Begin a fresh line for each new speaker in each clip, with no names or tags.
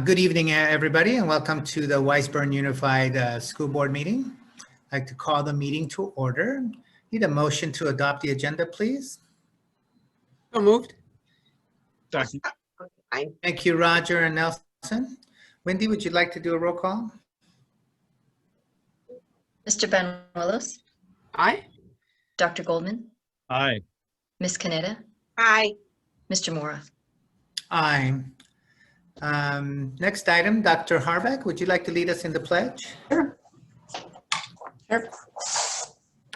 Good evening, everybody, and welcome to the Weisburn Unified School Board meeting. I'd like to call the meeting to order. Need a motion to adopt the agenda, please.
So moved.
Second.
Thank you, Roger and Nelson. Wendy, would you like to do a roll call?
Mr. Banuelos,
Aye.
Dr. Goldman,
Aye.
Ms. Canetta,
Aye.
Mr. Mora.
Aye. Next item, Dr. Harbeck, would you like to lead us in the pledge?
Sure.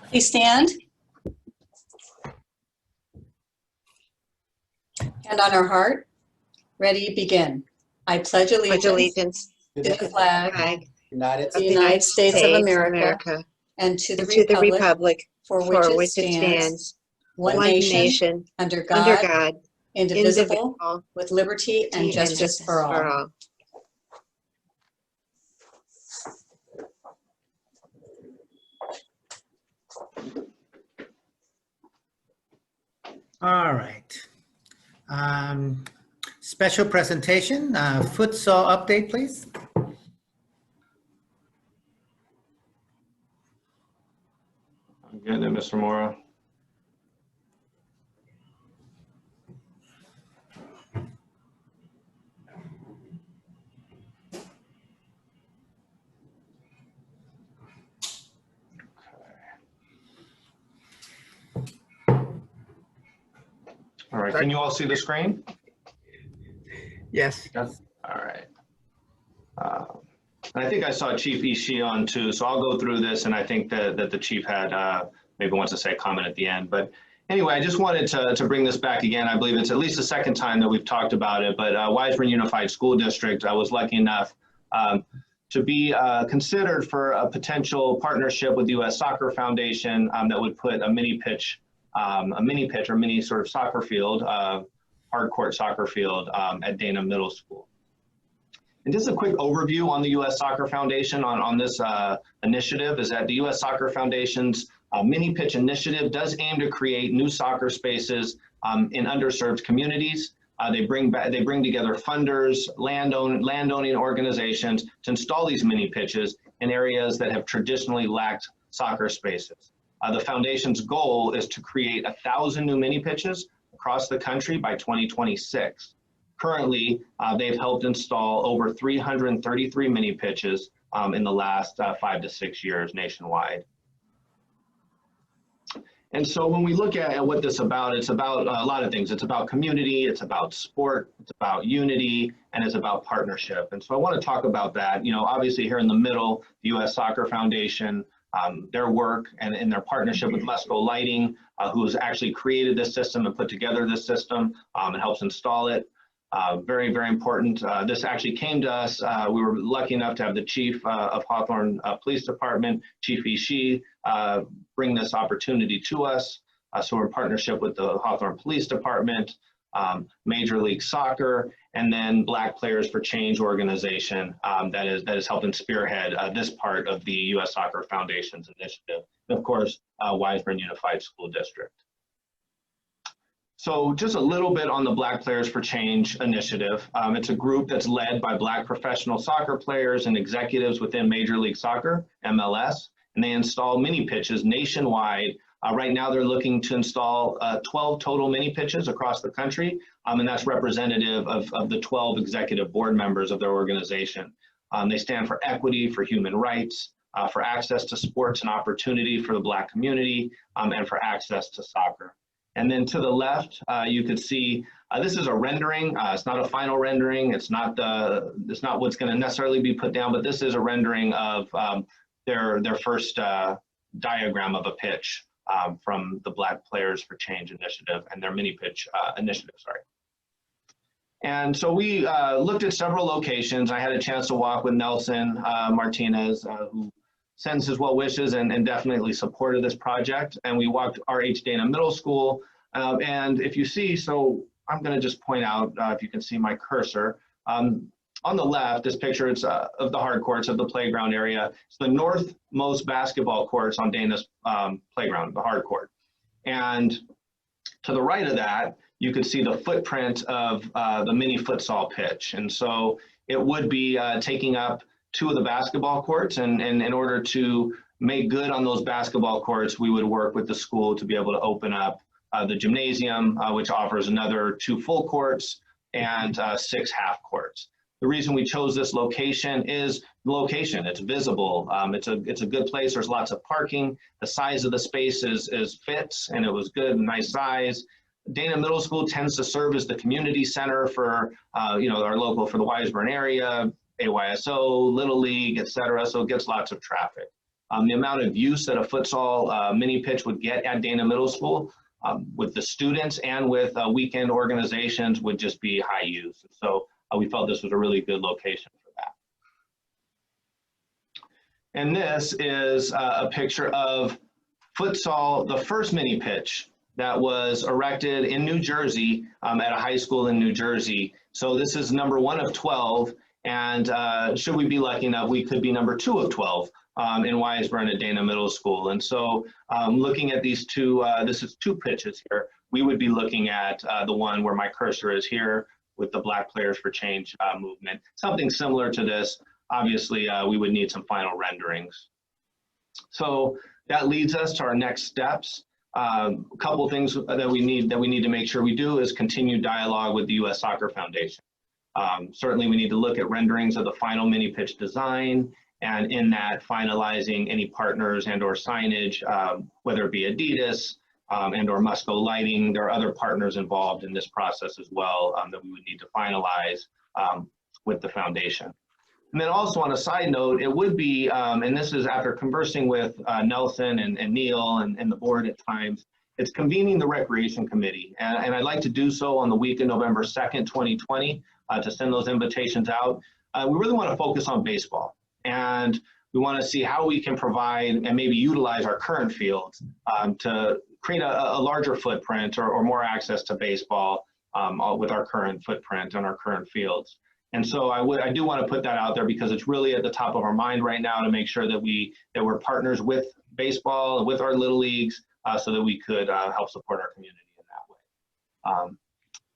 Please stand. Hand on our heart. Ready, begin. I pledge allegiance to the flag of the United States of America and to the republic for which it stands, one nation, under God, indivisible, with liberty and justice for all.
All right. Special presentation, futsal update, please.
I'm getting it, Mr. Mora. All right, can you all see the screen?
Yes.
Yes. All right. And I think I saw Chief Ishii on too, so I'll go through this, and I think that the chief had maybe wants to say a comment at the end. But anyway, I just wanted to bring this back again. I believe it's at least the second time that we've talked about it, but Weisburn Unified School District, I was lucky enough to be considered for a potential partnership with the U.S. Soccer Foundation that would put a mini pitch or mini sort of soccer field, hard court soccer field at Dana Middle School. And just a quick overview on the U.S. Soccer Foundation on this initiative is that the U.S. Soccer Foundation's mini pitch initiative does aim to create new soccer spaces in underserved communities. They bring together funders, landowning organizations to install these mini pitches in areas that have traditionally lacked soccer spaces. The foundation's goal is to create 1,000 new mini pitches across the country by 2026. Currently, they've helped install over 333 mini pitches in the last 5 to 6 years nationwide. And so when we look at what this is about, it's about a lot of things. It's about community, it's about sport, it's about unity, and it's about partnership. And so I want to talk about that. You know, obviously here in the middle, the U.S. Soccer Foundation, their work and in their partnership with Lesco Lighting, who has actually created this system and put together this system and helps install it. Very, very important. This actually came to us. We were lucky enough to have the chief of Hawthorne Police Department, Chief Ishii, bring this opportunity to us. So we're in partnership with the Hawthorne Police Department, Major League Soccer, and then Black Players for Change organization that is helping spearhead this part of the U.S. Soccer Foundation's initiative. And of course, Weisburn Unified School District. So just a little bit on the Black Players for Change initiative. It's a group that's led by Black professional soccer players and executives within Major League Soccer, MLS, and they install mini pitches nationwide. Right now they're looking to install 12 total mini pitches across the country, and that's representative of the 12 executive board members of their organization. They stand for equity, for human rights, for access to sports and opportunity for the Black community, and for access to soccer. And then to the left, you could see this is a rendering. It's not a final rendering. It's not what's going to necessarily be put down, but this is a rendering of their first diagram of a pitch from the Black Players for Change initiative and their mini pitch initiative. Sorry. And so we looked at several locations. I had a chance to walk with Nelson Martinez, who sends his well wishes and definitely supported this project. And we walked RH Dana Middle School. And if you see, so I'm going to just point out, if you can see my cursor, on the left, this picture is of the hard courts of the playground area. It's the northmost basketball courts on Dana's playground, the hard court. And to the right of that, you could see the footprint of the mini futsal pitch. And so it would be taking up 2 of the basketball courts, and in order to make good on those basketball courts, we would work with the school to be able to open up the gymnasium, which offers another 2 full courts and 6 half courts. The reason we chose this location is the location. It's visible. It's a good place. There's lots of parking. The size of the space is fits, and it was good, nice size. Dana Middle School tends to serve as the community center for our local, for the Wiseburn area, AYSO, Little League, et cetera. So it gets lots of traffic. The amount of use that a futsal mini pitch would get at Dana Middle School with the students and with weekend organizations would just be high use. So we felt this was a really good location for that. And this is a picture of futsal, the first mini pitch that was erected in New Jersey at a high school in New Jersey. So this is number 1 of 12. And should we be lucky enough, we could be number 2 of 12 in Wiseburn at Dana Middle School. And so looking at these 2, this is 2 pitches here. We would be looking at the one where my cursor is here with the Black Players for Change movement. Something similar to this. Obviously, we would need some final renderings. So that leads us to our next steps. A couple things that we need to make sure we do is continue dialogue with the U.S. Soccer Foundation. Certainly, we need to look at renderings of the final mini pitch design, and in that, finalizing any partners and or signage, whether it be Adidas and or Musco Lighting. There are other partners involved in this process as well that we would need to finalize with the foundation. And then also on a side note, it would be, and this is after conversing with Nelson and Neil and the board at times, it's convening the Recreation Committee. And I'd like to do so on the week of November 2nd, 2020, to send those invitations out. We really want to focus on baseball. And we want to see how we can provide and maybe utilize our current fields to create a larger footprint or more access to baseball with our current footprint and our current fields. And so I do want to put that out there because it's really at the top of our mind right now to make sure that we're partners with baseball and with our little leagues so that we could help support our community in that way.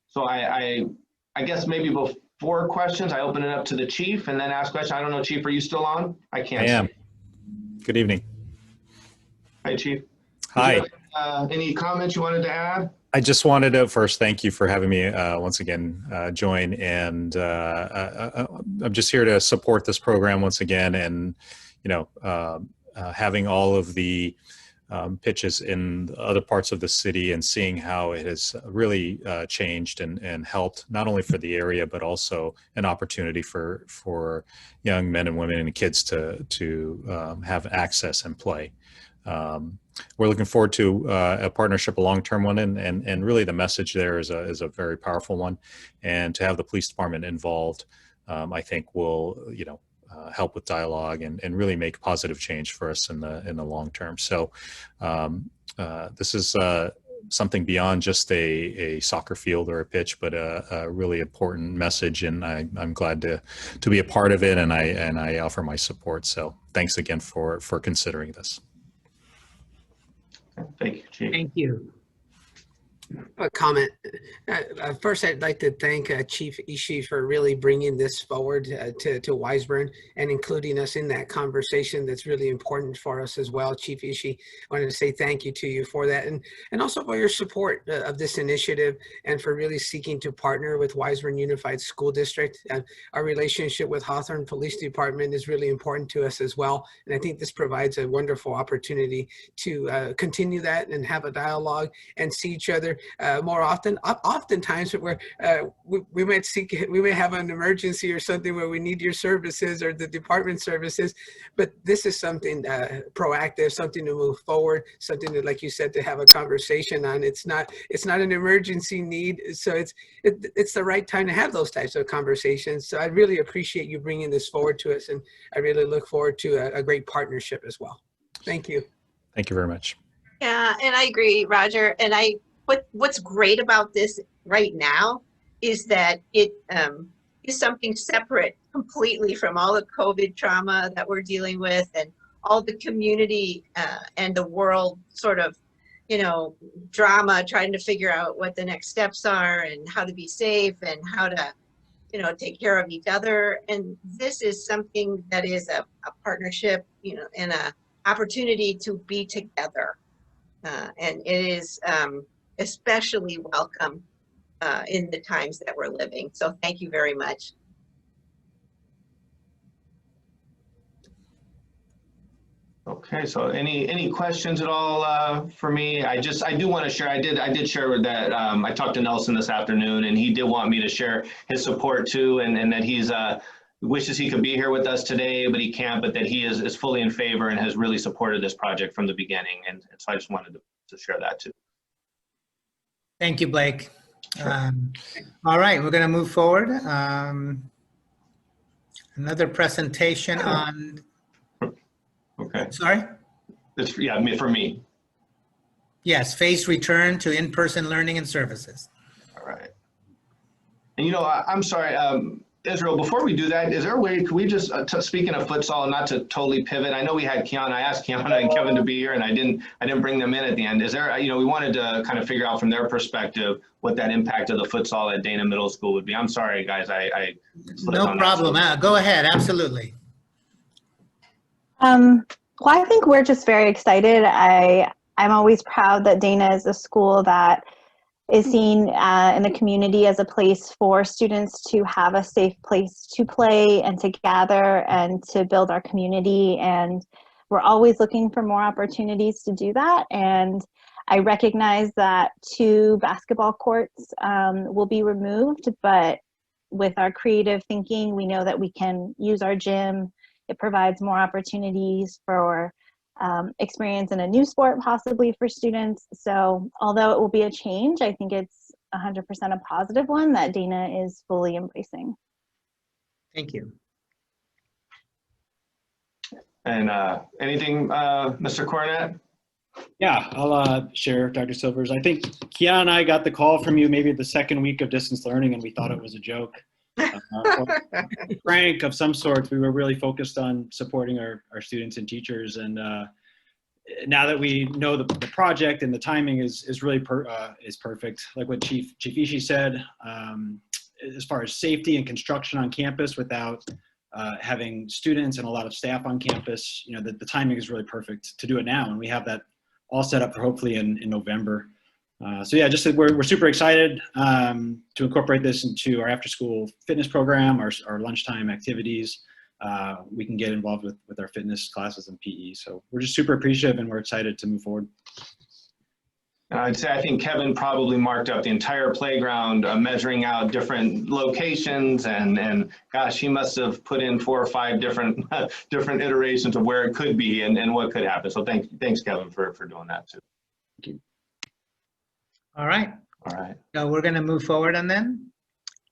So I guess maybe before questions, I open it up to the chief and then ask questions. I don't know, Chief, are you still on? I can't.
I am.
See.
Good evening.
Hi, Chief.
Hi.
Any comments you wanted to add?
I just wanted to first thank you for having me once again join, and I'm just here to support this program once again, and having all of the pitches in other parts of the city and seeing how it has really changed and helped not only for the area but also an opportunity for young men and women and kids to have access and play. We're looking forward to a partnership, a long-term one, and really the message there is a very powerful one. And to have the police department involved, I think will help with dialogue and really make positive change for us in the long term. So this is something beyond just a soccer field or a pitch, but a really important message. And I'm glad to be a part of it, and I offer my support. So thanks again for considering this.
Thank you, Chief.
Thank you. A comment. First, I'd like to thank Chief Ishii for really bringing this forward to Wiseburn and including us in that conversation. That's really important for us as well. Chief Ishii, I wanted to say thank you to you for that, and also for your support of this initiative and for really seeking to partner with Wiseburn Unified School District. Our relationship with Hawthorne Police Department is really important to us as well, and I think this provides a wonderful opportunity to continue that and have a dialogue and see each other more often. Oftentimes, we may have an emergency or something where we need your services or the department services, but this is something proactive, something to move forward, something that, like you said, to have a conversation on. It's not an emergency need, so it's the right time to have those types of conversations. So I really appreciate you bringing this forward to us, and I really look forward to a great partnership as well. Thank you.
Thank you very much.
Yeah, and I agree, Roger. And what's great about this right now is that it is something separate completely from all the COVID trauma that we're dealing with and all the community and the world sort of, drama, trying to figure out what the next steps are and how to be safe and how to take care of each other. And this is something that is a partnership, and a opportunity to be together. And it is especially welcome in the times that we're living. So thank you very much.
Okay, so any questions at all for me? I do want to share. I did share with that. I talked to Nelson this afternoon, and he did want me to share his support too, and that he's wishes he could be here with us today, but he can't. But that he is fully in favor and has really supported this project from the beginning, and so I just wanted to share that too.
Thank you, Blake.
Sure.
All right, we're going to move forward. Another presentation on.
Okay.
Sorry?
It's for me.
Yes, phased return to in-person learning and services.
All right. And I'm sorry, Israel, before we do that, is there a way, could we just, speaking of futsal, not to totally pivot, I know we had Kiana, I asked Kiana and Kevin to be here, and I didn't bring them in at the end. Is there, we wanted to kind of figure out from their perspective what that impact of the futsal at Dana Middle School would be. I'm sorry, guys, I slipped
No
on
problem.
that.
Go ahead, absolutely.
Well, I think we're just very excited. I'm always proud that Dana is a school that is seen in the community as a place for students to have a safe place to play and to gather and to build our community. And we're always looking for more opportunities to do that. And I recognize that 2 basketball courts will be removed, but with our creative thinking, we know that we can use our gym. It provides more opportunities for experience in a new sport, possibly for students. So although it will be a change, I think it's 100% a positive one that Dana is fully embracing.
Thank you.
And anything, Mr. Cornett?
Yeah, I'll share, Dr. Silvers. I think Kiana and I got the call from you maybe the second week of distance learning, and we thought it was a joke. Prank of some sort. We were really focused on supporting our students and teachers, and now that we know the project and the timing is really perfect. Like what Chief Ishii said, as far as safety and construction on campus without having students and a lot of staff on campus, the timing is really perfect to do it now, and we have that all set up for hopefully in November. So yeah, just we're super excited to incorporate this into our after-school fitness program, our lunchtime activities. We can get involved with our fitness classes and PE. So we're just super appreciative, and we're excited to move forward.
I'd say I think Kevin probably marked up the entire playground, measuring out different locations, and gosh, he must have put in 4 or 5 different iterations of where it could be and what could happen. So thanks, Kevin, for doing that too.
Thank you.
All right.
All right.
So we're going to move forward on then.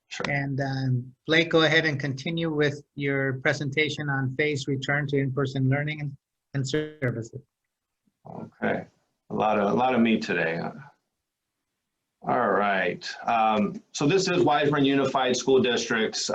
Sure.
And Blake, go ahead and continue with your presentation on phased return to in-person learning and services.
Okay. A lot of me today. All right. So this is Wiseburn Unified School District's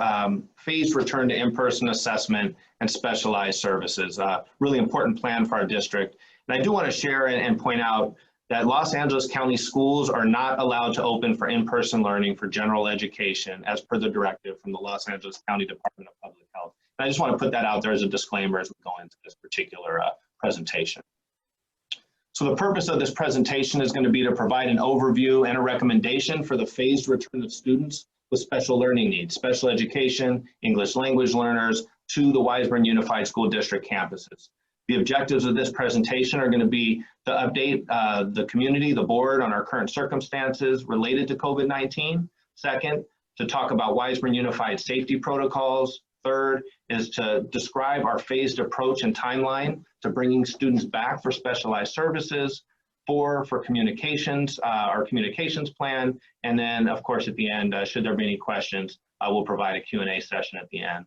phased return to in-person assessment and specialized services. Really important plan for our district. And I do want to share and point out that Los Angeles County schools are not allowed to open for in-person learning for general education as per the directive from the Los Angeles County Department of Public Health. And I just want to put that out there as a disclaimer as we go into this particular presentation. So the purpose of this presentation is going to be to provide an overview and a recommendation for the phased return of students with special learning needs, special education, English language learners to the Wiseburn Unified School District campuses. The objectives of this presentation are going to be to update the community, the board, on our current circumstances related to COVID-19. Second, to talk about Wiseburn Unified safety protocols. Third is to describe our phased approach and timeline to bringing students back for specialized services. 4, for communications, our communications plan. And then, of course, at the end, should there be any questions, we'll provide a Q&A session at the end.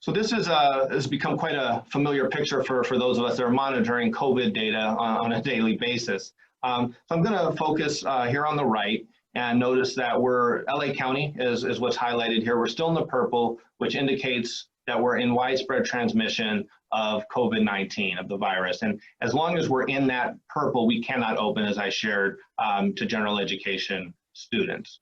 So this has become quite a familiar picture for those of us that are monitoring COVID data on a daily basis. So I'm going to focus here on the right and notice that LA County is what's highlighted here. We're still in the purple, which indicates that we're in widespread transmission of COVID-19, of the virus. And as long as we're in that purple, we cannot open, as I shared, to general education students.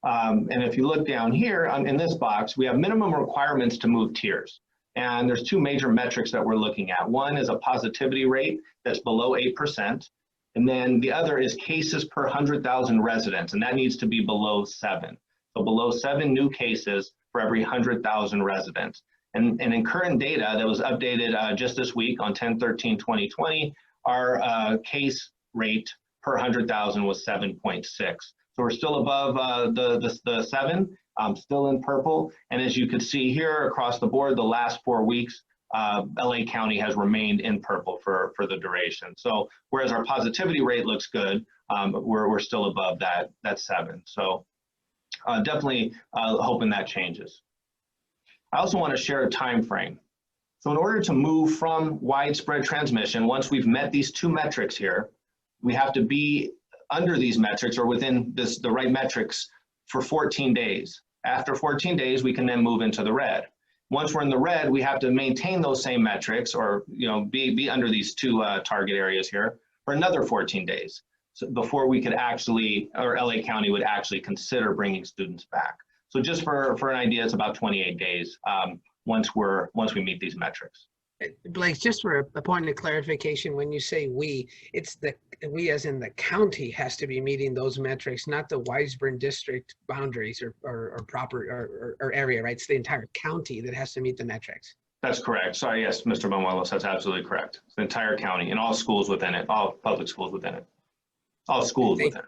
And if you look down here in this box, we have minimum requirements to move tiers. And there's two major metrics that we're looking at. One is a positivity rate that's below 8%. And then the other is cases per 100,000 residents, and that needs to be below 7. So below 7 new cases for every 100,000 residents. And in current data that was updated just this week on 10/13/2020, our case rate per 100,000 was 7.6. So we're still above the 7, still in purple. And as you can see here across the board, the last 4 weeks, LA County has remained in purple for the duration. So whereas our positivity rate looks good, we're still above that 7. So definitely hoping that changes. I also want to share a time frame. So in order to move from widespread transmission, once we've met these two metrics here, we have to be under these metrics or within the right metrics for 14 days. After 14 days, we can then move into the red. Once we're in the red, we have to maintain those same metrics or be under these two target areas here for another 14 days before we could actually, or LA County would actually consider bringing students back. So just for an idea, it's about 28 days once we meet these metrics.
Blake, just for a point of clarification, when you say we, it's we as in the county has to be meeting those metrics, not the Wiseburn district boundaries or proper or area, right? It's the entire county that has to meet the metrics.
That's correct. Sorry, yes, Mr. Banuelos, that's absolutely correct. It's the entire county and all schools within it, all public schools within it, all schools within it.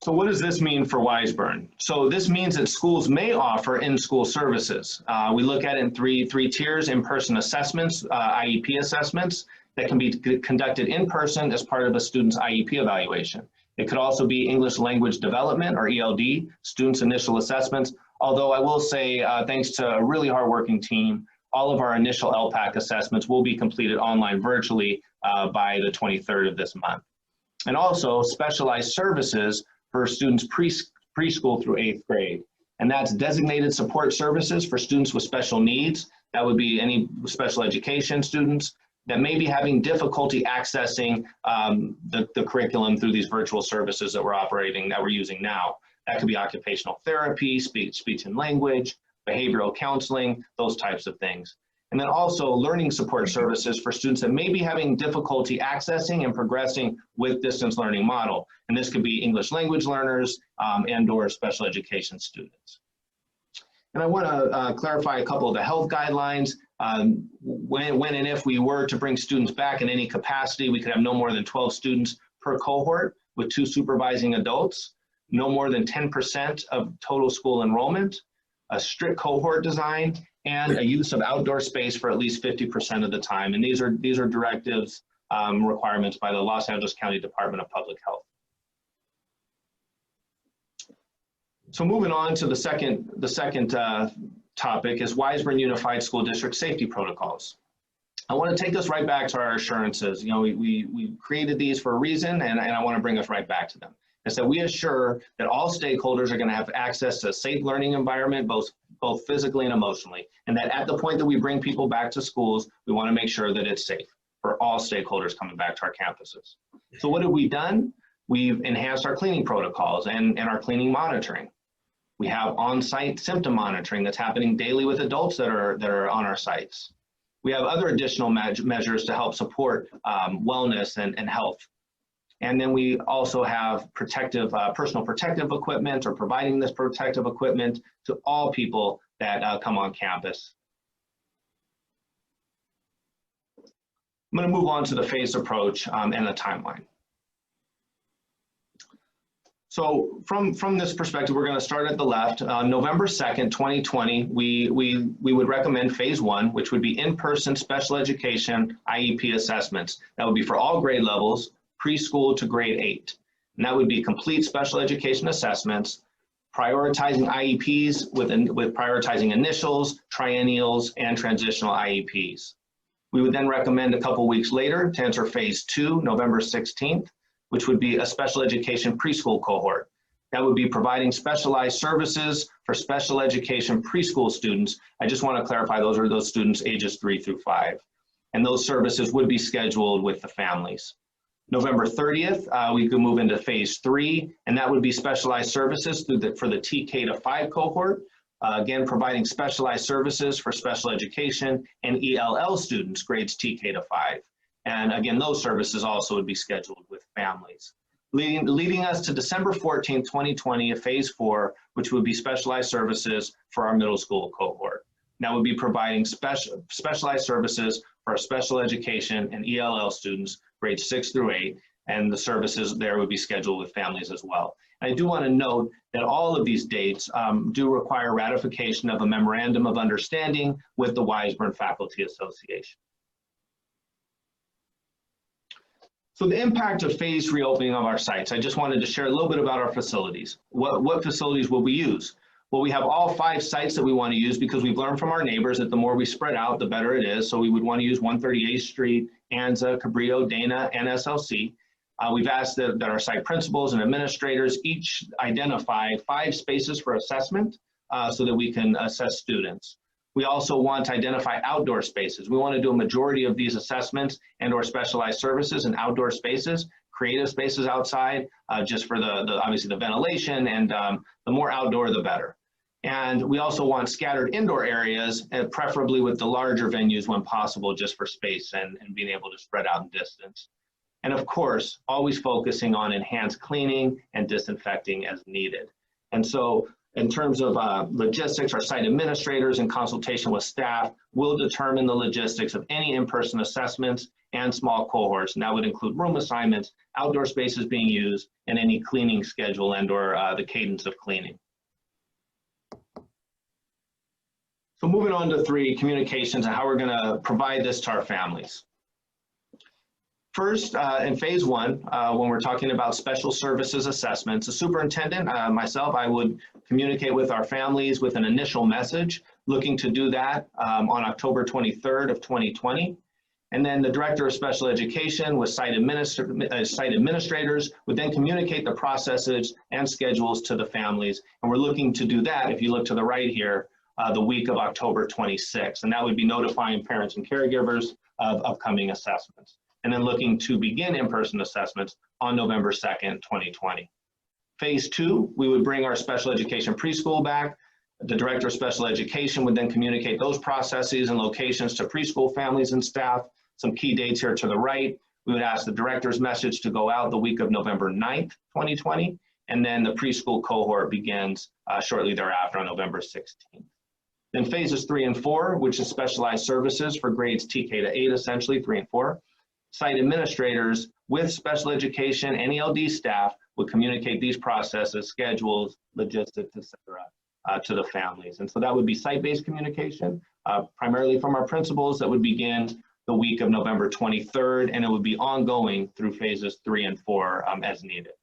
So what does this mean for Wiseburn? So this means that schools may offer in-school services. We look at it in three tiers: in-person assessments, IEP assessments that can be conducted in person as part of a student's IEP evaluation. It could also be English language development or ELD, students' initial assessments. Although I will say, thanks to a really hardworking team, all of our initial LPAC assessments will be completed online virtually by the 23rd of this month. And also specialized services for students preschool through 8th grade. And that's designated support services for students with special needs. That would be any special education students that may be having difficulty accessing the curriculum through these virtual services that we're using now. That could be occupational therapy, speech and language, behavioral counseling, those types of things. And then also learning support services for students that may be having difficulty accessing and progressing with distance learning model. And this could be English language learners and or special education students. And I want to clarify a couple of the health guidelines. When and if we were to bring students back in any capacity, we could have no more than 12 students per cohort with 2 supervising adults, no more than 10% of total school enrollment, a strict cohort design, and a use of outdoor space for at least 50% of the time. And these are directives, requirements by the Los Angeles County Department of Public Health. So moving on to the second topic is Wiseburn Unified School District Safety Protocols. I want to take us right back to our assurances. We created these for a reason, and I want to bring us right back to them. Is that we assure that all stakeholders are going to have access to a safe learning environment, both physically and emotionally, and that at the point that we bring people back to schools, we want to make sure that it's safe for all stakeholders coming back to our campuses. So what have we done? We've enhanced our cleaning protocols and our cleaning monitoring. We have on-site symptom monitoring that's happening daily with adults that are on our sites. We have other additional measures to help support wellness and health. And then we also have personal protective equipment, or providing this protective equipment to all people that come on campus. I'm going to move on to the phased approach and the timeline. So from this perspective, we're going to start at the left. November 2nd, 2020, we would recommend phase 1, which would be in-person special education IEP assessments. That would be for all grade levels, preschool to grade 8. And that would be complete special education assessments, prioritizing IEPs with prioritizing initials, triennials, and transitional IEPs. We would then recommend a couple weeks later to enter phase 2, November 16th, which would be a special education preschool cohort. That would be providing specialized services for special education preschool students. I just want to clarify, those are those students ages 3 through 5. And those services would be scheduled with the families. November 30th, we could move into phase 3, and that would be specialized services for the TK to 5 cohort. Again, providing specialized services for special education and ELL students, grades TK to 5. And again, those services also would be scheduled with families. Leading us to December 14th, 2020, phase 4, which would be specialized services for our middle school cohort. That would be providing specialized services for our special education and ELL students, grades 6 through 8, and the services there would be scheduled with families as well. And I do want to note that all of these dates do require ratification of a memorandum of understanding with the Wiseburn Faculty Association. So the impact of phased reopening of our sites, I just wanted to share a little bit about our facilities. What facilities will we use? Well, we have all 5 sites that we want to use because we've learned from our neighbors that the more we spread out, the better it is. So we would want to use 138th Street, Anza, Cabrillo, Dana, and SLC. We've asked that our site principals and administrators each identify 5 spaces for assessment so that we can assess students. We also want to identify outdoor spaces. We want to do a majority of these assessments and or specialized services in outdoor spaces, creative spaces outside, just for obviously the ventilation, and the more outdoor, the better. And we also want scattered indoor areas, preferably with the larger venues when possible, just for space and being able to spread out in distance. And of course, always focusing on enhanced cleaning and disinfecting as needed. And so in terms of logistics, our site administrators in consultation with staff will determine the logistics of any in-person assessments and small cohorts. And that would include room assignments, outdoor spaces being used, and any cleaning schedule and or the cadence of cleaning. So moving on to 3, communications and how we're going to provide this to our families. First, in phase 1, when we're talking about special services assessments, the superintendent, myself, I would communicate with our families with an initial message, looking to do that on October 23rd of 2020. And then the director of special education with site administrators would then communicate the processes and schedules to the families. And we're looking to do that, if you look to the right here, the week of October 26th. And that would be notifying parents and caregivers of upcoming assessments. And then looking to begin in-person assessments on November 2nd, 2020. Phase 2, we would bring our special education preschool back. The director of special education would then communicate those processes and locations to preschool families and staff. Some key dates here to the right. We would ask the director's message to go out the week of November 9th, 2020. And then the preschool cohort begins shortly thereafter on November 16th. Then phases 3 and 4, which is specialized services for grades TK to 8, essentially 3 and 4. Site administrators with special education and ELD staff would communicate these processes, schedules, logistics, etc., to the families. And so that would be site-based communication, primarily from our principals, that would begin the week of November 23rd, and it would be ongoing through phases 3 and 4 as needed.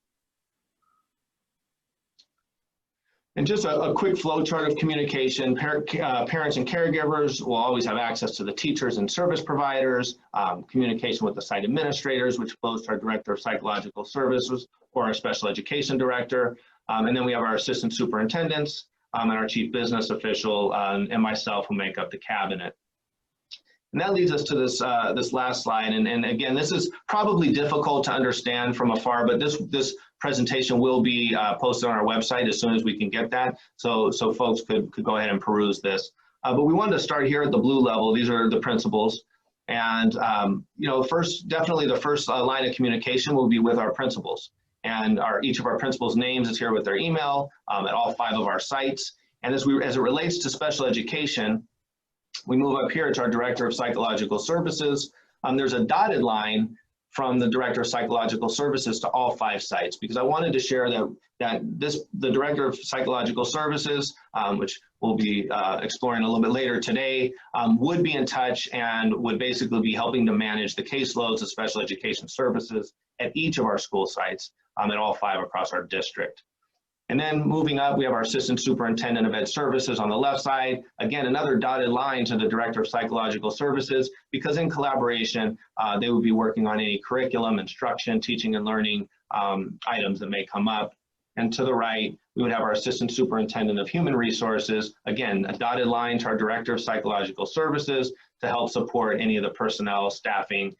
And just a quick flow chart of communication. Parents and caregivers will always have access to the teachers and service providers, communication with the site administrators, which flows to our director of psychological services or our special education director. And then we have our assistant superintendents and our chief business official and myself, who make up the cabinet. And that leads us to this, this last slide. And again, this is probably difficult to understand from afar, but this presentation will be posted on our website as soon as we can get that. So folks could go ahead and peruse this. But we wanted to start here at the blue level. These are the principals. And you know, definitely the first line of communication will be with our principals. And each of our principals' names is here with their email at all 5 of our sites. And as it relates to special education, we move up here to our director of psychological services. There's a dotted line from the director of psychological services to all 5 sites, because I wanted to share that the director of psychological services, which we'll be exploring a little bit later today, would be in touch and would basically be helping to manage the caseloads of special education services at each of our school sites at all 5 across our district. And then moving up, we have our assistant superintendent of ed services on the left side. Again, another dotted line to the director of psychological services, because in collaboration, they would be working on any curriculum, instruction, teaching and learning items that may come up. And to the right, we would have our assistant superintendent of human resources. Again, a dotted line to our director of psychological services to help support any of the personnel, staffing,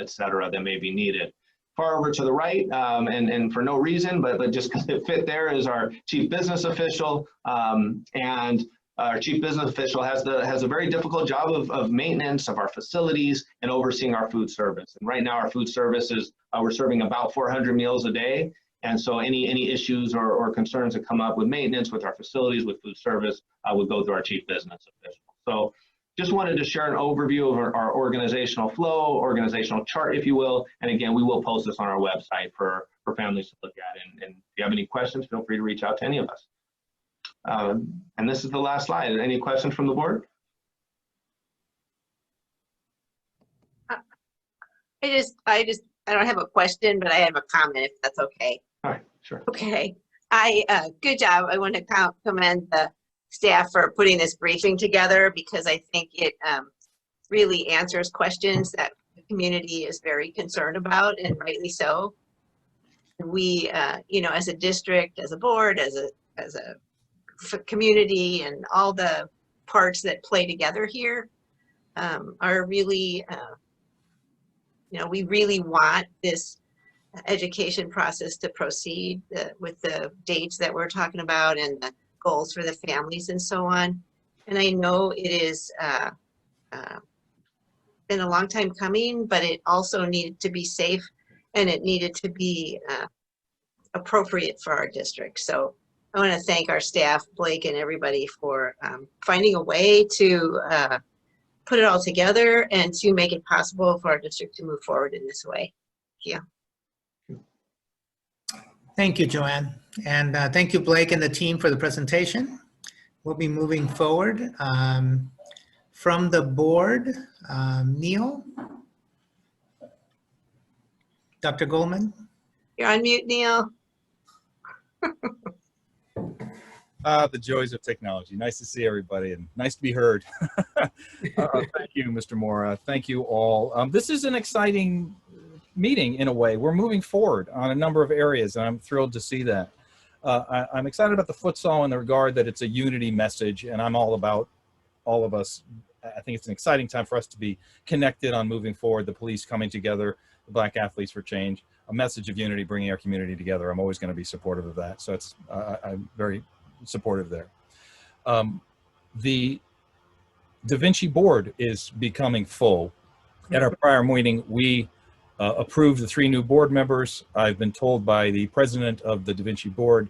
et cetera, that may be needed. far over to the right, and for no reason, but just because it fit there, is our chief business official. And our chief business official has a very difficult job of maintenance of our facilities and overseeing our food service. And right now our food service is, we're serving about 400 meals a day. And so any issues or concerns that come up with maintenance, with our facilities, with food service, would go through our chief business official. So just wanted to share an overview of our organizational flow, organizational chart, if you will. And again, we will post this on our website for families to look at. And if you have any questions, feel free to reach out to any of us. And this is the last slide. Any questions from the board?
I don't have a question, but I have a comment, if that's okay.
All right, sure.
Okay. Good job. I want to commend the staff for putting this briefing together, because I think it really answers questions that the community is very concerned about, and rightly so. We, as a district, as a board, as a community, and all the parts that play together here are really, we really want this education process to proceed with the dates that we're talking about and the goals for the families and so on. And I know it is been a long time coming, but it also needed to be safe, and it needed to be appropriate for our district. So I want to thank our staff, Blake and everybody, for finding a way to put it all together and to make it possible for our district to move forward in this way. Thank you.
Thank you, Joanne. And thank you, Blake and the team, for the presentation. We'll be moving forward. From the board, Neil? Dr. Goldman?
You're on mute, Neil.
The joys of technology. Nice to see everybody and nice to be heard. Thank you, Mr. Mora. Thank you all. This is an exciting meeting in a way. We're moving forward on a number of areas, and I'm thrilled to see that. I'm excited about the futsal in the regard that it's a unity message, and I'm all about all of us. I think it's an exciting time for us to be connected on moving forward, the police coming together, the Black Athletes for Change, a message of unity, bringing our community together. I'm always going to be supportive of that. So it's, I'm very supportive there. The Da Vinci board is becoming full. At our prior meeting, we approved the 3 new board members. I've been told by the president of the Da Vinci board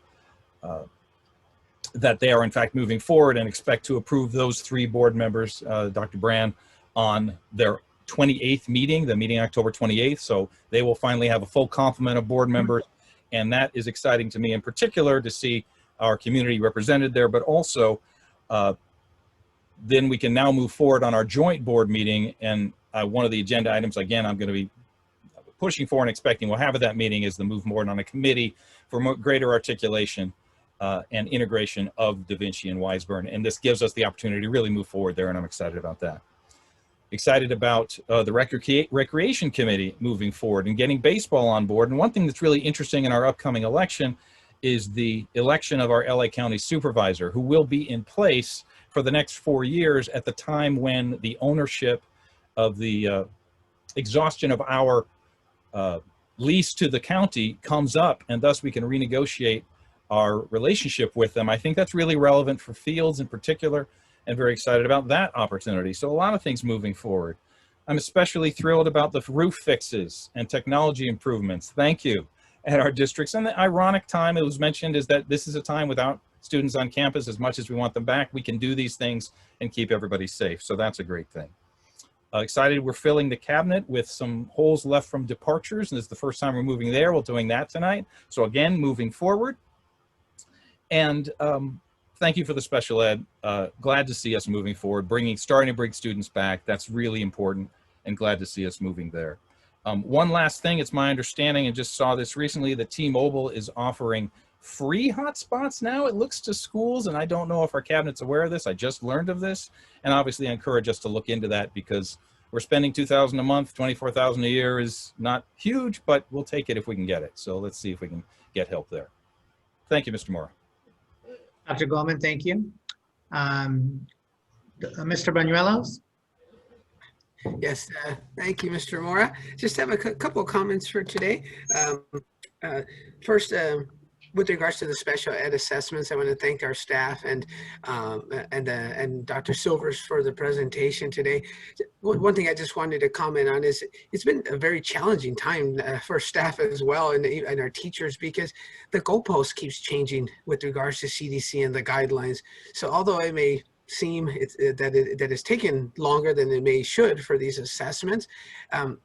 that they are in fact moving forward and expect to approve those 3 board members, Dr. Brand, on their 28th meeting, the meeting October 28th. So they will finally have a full complement of board members. And that is exciting to me in particular to see our community represented there, but also then we can now move forward on our joint board meeting. And one of the agenda items, again, I'm going to be pushing for and expecting we'll have at that meeting is the move forward on a committee for greater articulation and integration of Da Vinci and Wiseburn. And this gives us the opportunity to really move forward there, and I'm excited about that. Excited about the Recreation Committee moving forward and getting baseball on board. And one thing that's really interesting in our upcoming election is the election of our LA County Supervisor, who will be in place for the next 4 years at the time when the ownership of the exhaustion of our lease to the county comes up, and thus we can renegotiate our relationship with them. I think that's really relevant for Fields in particular, and very excited about that opportunity. So a lot of things moving forward. I'm especially thrilled about the roof fixes and technology improvements. Thank you. At our districts. And the ironic time it was mentioned is that this is a time without students on campus. As much as we want them back, we can do these things and keep everybody safe. So that's a great thing. Excited we're filling the cabinet with some holes left from departures, and this is the first time we're moving there. We're doing that tonight. So again, moving forward. And thank you for the special ed. Glad to see us moving forward, starting to bring students back. That's really important, and glad to see us moving there. One last thing, it's my understanding, and just saw this recently, that T-Mobile is offering free hotspots now, it looks, to schools, and I don't know if our cabinet's aware of this. I just learned of this, and obviously I encourage us to look into that, because we're spending $2,000 a month, $24,000 a year is not huge, but we'll take it if we can get it. So let's see if we can get help there. Thank you, Mr. Mora.
Dr. Goldman, thank you. Mr. Banuelos?
Yes, thank you, Mr. Mora. Just have a couple of comments for today. First, with regards to the special ed assessments, I want to thank our staff and Dr. Silvers for the presentation today. One thing I just wanted to comment on is it's been a very challenging time for staff as well and our teachers, because the goalpost keeps changing with regards to CDC and the guidelines. So although it may seem that it's taken longer than it may should for these assessments,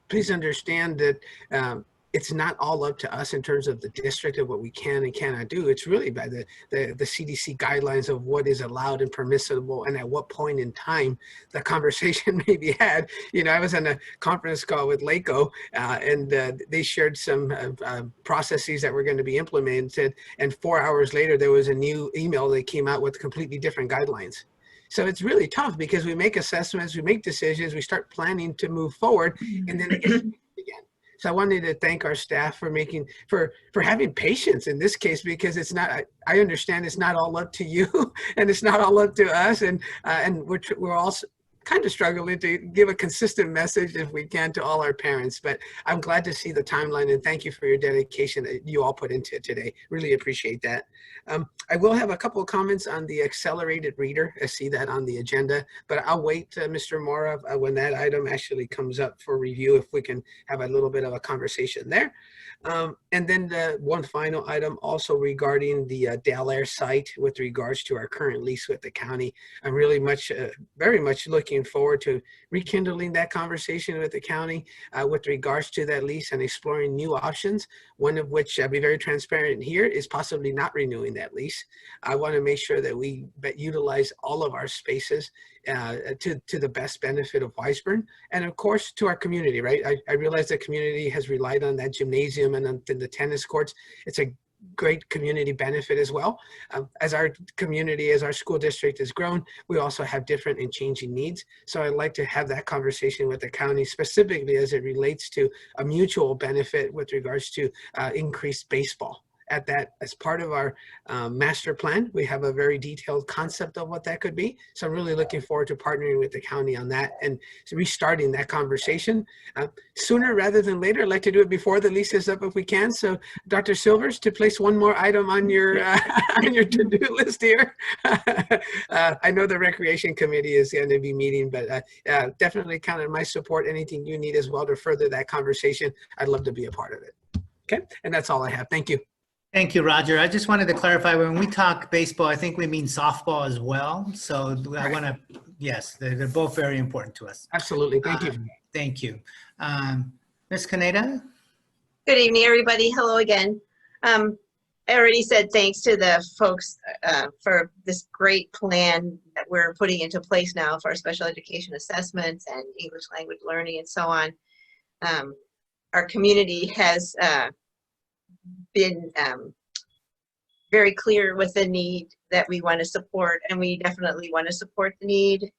please understand that it's not all up to us in terms of the district of what we can and cannot do. It's really by the CDC guidelines of what is allowed and permissible and at what point in time the conversation may be had. You know, I was on a conference call with LACO and they shared some processes that were going to be implemented, and 4 hours later there was a new email that came out with completely different guidelines. So it's really tough because we make assessments, we make decisions, we start planning to move forward, and then it gets again. So I wanted to thank our staff for having patience in this case, because it's not, I understand it's not all up to you and it's not all up to us, and we're all kind of struggling to give a consistent message if we can to all our parents. But I'm glad to see the timeline, and thank you for your dedication that you all put into it today. Really appreciate that. I will have a couple of comments on the accelerated reader. I see that on the agenda, but I'll wait, Mr. Mora, when that item actually comes up for review, if we can have a little bit of a conversation there. And then the one final item also regarding the Del Air site with regards to our current lease with the county. I'm really very much looking forward to rekindling that conversation with the county with regards to that lease and exploring new options. One of which, I'll be very transparent here, is possibly not renewing that lease. I want to make sure that we utilize all of our spaces to the best benefit of Weisburn, and of course to our community, right? I realize the community has relied on that gymnasium and the tennis courts. It's a great community benefit as well. As our community, as our school district has grown, we also have different and changing needs. So I'd like to have that conversation with the county, specifically as it relates to a mutual benefit with regards to increased baseball. At that, as part of our master plan, we have a very detailed concept of what that could be. So I'm really looking forward to partnering with the county on that and restarting that conversation sooner rather than later. I'd like to do it before the lease is up if we can. So Dr. Silvers, to place one more item on your on your to-do list here. I know the Recreation Committee is going to be meeting, but definitely count on my support. Anything you need as well to further that conversation, I'd love to be a part of it. Okay, and that's all I have. Thank you.
Thank you, Roger. I just wanted to clarify, when we talk baseball, I think we mean softball as well. So I want to, yes, they're both very important to us.
Absolutely. Thank you.
Thank you. Ms. Kaneda?
Good evening, everybody. Hello again. I already said thanks to the folks for this great plan that we're putting into place now for special education assessments and English language learning and so on. Our community has been very clear with the need that we want to support, and we definitely want to support the need.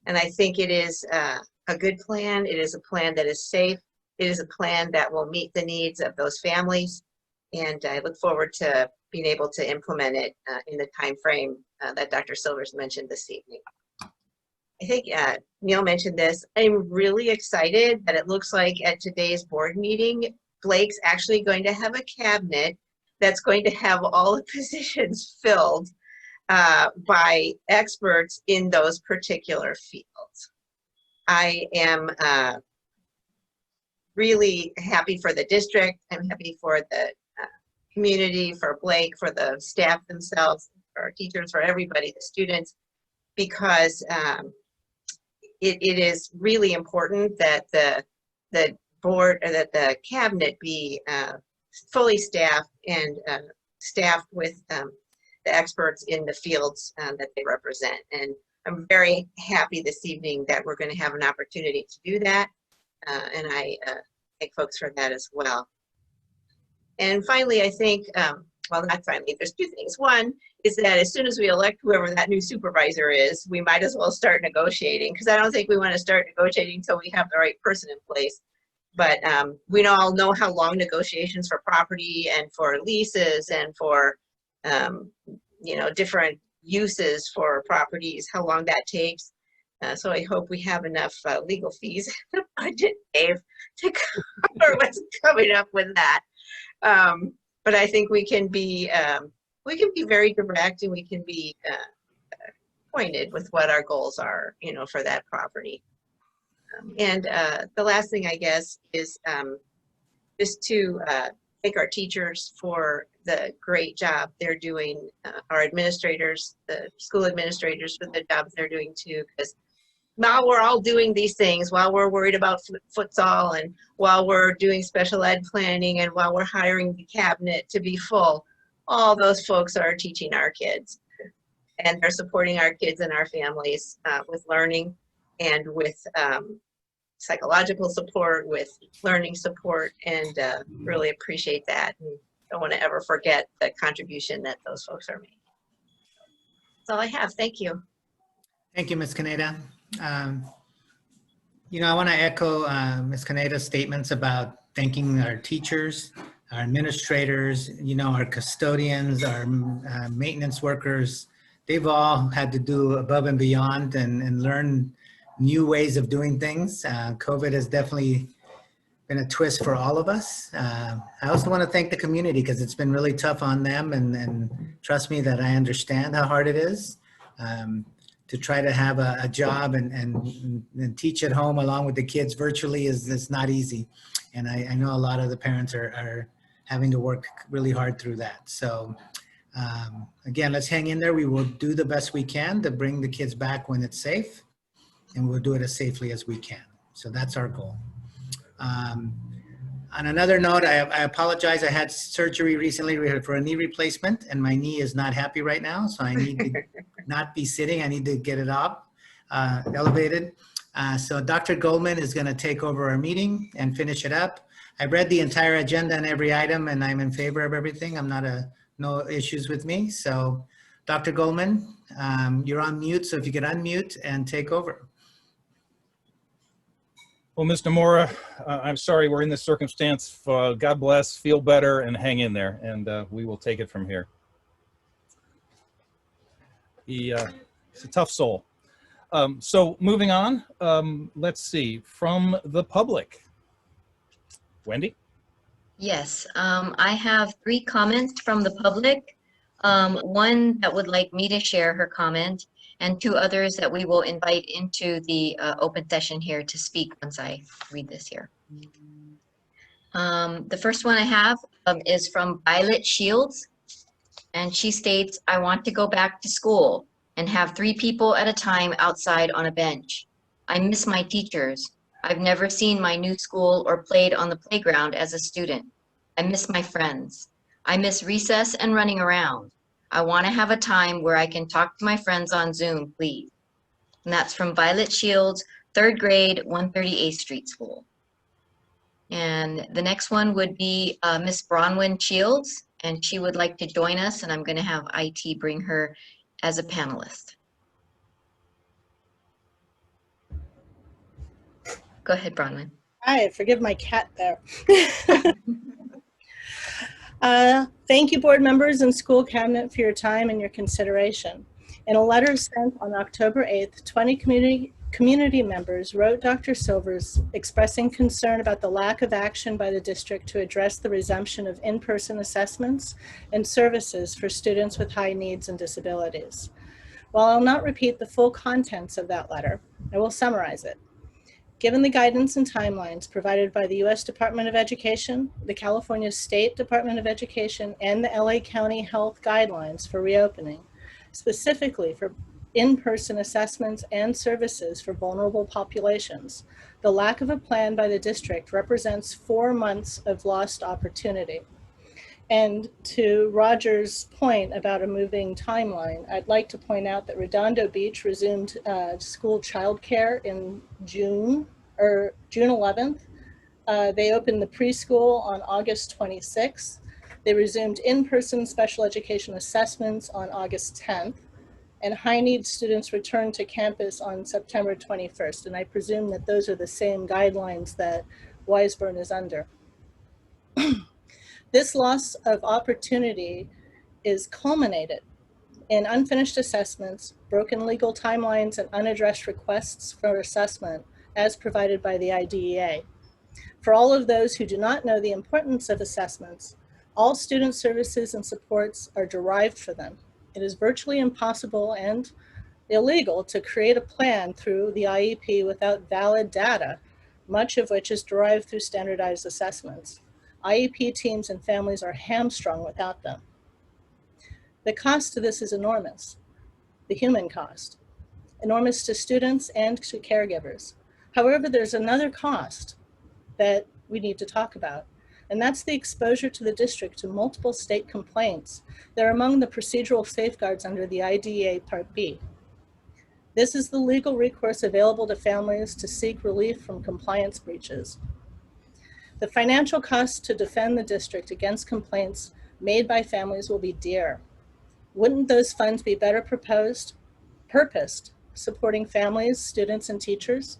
And I think it is a good plan. It is a plan that is safe. It is a plan that will meet the needs of those families. And I look forward to being able to implement it in the time frame that Dr. Silvers mentioned this evening. I think Neil mentioned this. I'm really excited that it looks like at today's board meeting, Blake's actually going to have a cabinet that's going to have all the positions filled by experts in those particular fields. I am really happy for the district. I'm happy for the community, for Blake, for the staff themselves, for our teachers, for everybody, the students, because it is really important that the board, or that the cabinet be fully staffed and staffed with the experts in the fields that they represent. And I'm very happy this evening that we're going to have an opportunity to do that. And I thank folks for that as well. And finally, I think, well, not finally, there's two things. One is that as soon as we elect whoever that new supervisor is, we might as well start negotiating, because I don't think we want to start negotiating until we have the right person in place. But we all know how long negotiations for property and for leases and for, you know, different uses for properties, how long that takes. So I hope we have enough legal fees in the budget, Dave, to cover what's coming up with that. But I think we can be very direct, and we can be pointed with what our goals are, you know, for that property. And the last thing, I guess, is just to thank our teachers for the great job they're doing, our administrators, the school administrators, for the jobs they're doing too, because while we're all doing these things, while we're worried about futsal, and while we're doing special ed planning, and while we're hiring the cabinet to be full, all those folks are teaching our kids, and they're supporting our kids and our families with learning and with psychological support, with learning support, and really appreciate that. And don't want to ever forget the contribution that those folks are making. That's all I have. Thank you.
Thank you, Ms. Kaneda. You know, I want to echo Ms. Kaneda's statements about thanking our teachers, our administrators, you know, our custodians, our maintenance workers. They've all had to do above and beyond and learn new ways of doing things. COVID has definitely been a twist for all of us. I also want to thank the community, because it's been really tough on them, and trust me that I understand how hard it is. To try to have a job and teach at home along with the kids virtually is not easy. And I know a lot of the parents are having to work really hard through that. So again, let's hang in there. We will do the best we can to bring the kids back when it's safe, and we'll do it as safely as we can. So that's our goal. On another note, I apologize. I had surgery recently for a knee replacement, and my knee is not happy right now. So I need to not be sitting. I need to get it up, elevated. So Dr. Goldman is going to take over our meeting and finish it up. I've read the entire agenda and every item, and I'm in favor of everything. I'm not no issues with me. So Dr. Goldman, you're on mute. So if you could unmute and take over.
Well, Mr. Mora, I'm sorry we're in this circumstance. God bless, feel better, and hang in there, and we will take it from here. He's a tough soul. So moving on, let's see, from the public. Wendy?
Yes, I have 3 comments from the public. One that would like me to share her comment, and 2 others that we will invite into the open session here to speak once I read this here. The first one I have is from Violet Shields, and she states, I want to go back to school and have 3 people at a time outside on a bench. I miss my teachers. I've never seen my new school or played on the playground as a student. I miss my friends. I miss recess and running around. I want to have a time where I can talk to my friends on Zoom, please. And that's from Violet Shields, 3rd grade, 138th Street School. And the next one would be Miss Bronwyn Shields, and she would like to join us, and I'm going to have IT bring her as a panelist. Go ahead, Bronwyn.
Hi, forgive my cat there. Thank you, board members and school cabinet, for your time and your consideration. In a letter sent on October 8th, 20 community members wrote Dr. Silvers expressing concern about the lack of action by the district to address the resumption of in-person assessments and services for students with high needs and disabilities. While I'll not repeat the full contents of that letter, I will summarize it. Given the guidance and timelines provided by the U.S. Department of Education, the California State Department of Education, and the LA County Health Guidelines for reopening, specifically for in-person assessments and services for vulnerable populations, the lack of a plan by the district represents 4 months of lost opportunity. And to Roger's point about a moving timeline, I'd like to point out that Redondo Beach resumed school childcare in June 11th. They opened the preschool on August 26th. They resumed in-person special education assessments on August 10th. And high needs students returned to campus on September 21st. And I presume that those are the same guidelines that Wiseburn is under. This loss of opportunity is culminated in unfinished assessments, broken legal timelines, and unaddressed requests for assessment as provided by the IDEA. For all of those who do not know the importance of assessments, all student services and supports are derived for them. It is virtually impossible and illegal to create a plan through the IEP without valid data, much of which is derived through standardized assessments. IEP teams and families are hamstrung without them. The cost to this is enormous, the human cost, enormous to students and to caregivers. However, there's another cost that we need to talk about, and that's the exposure to the district to multiple state complaints. They're among the procedural safeguards under the IDEA Part B. This is the legal recourse available to families to seek relief from compliance breaches. The financial cost to defend the district against complaints made by families will be dear. Wouldn't those funds be better purposed, supporting families, students, and teachers?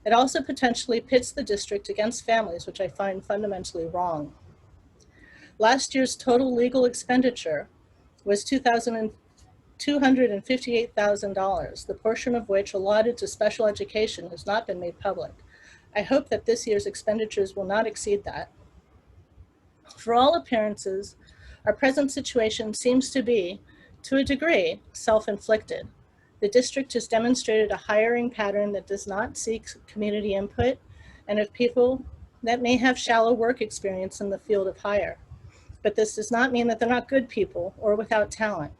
It also potentially pits the district against families, which I find fundamentally wrong. Last year's total legal expenditure was $258,000, the portion of which allotted to special education has not been made public. I hope that this year's expenditures will not exceed that. For all appearances, our present situation seems to be, to a degree, self-inflicted. The district has demonstrated a hiring pattern that does not seek community input and of people that may have shallow work experience in the field of hire. But this does not mean that they're not good people or without talent.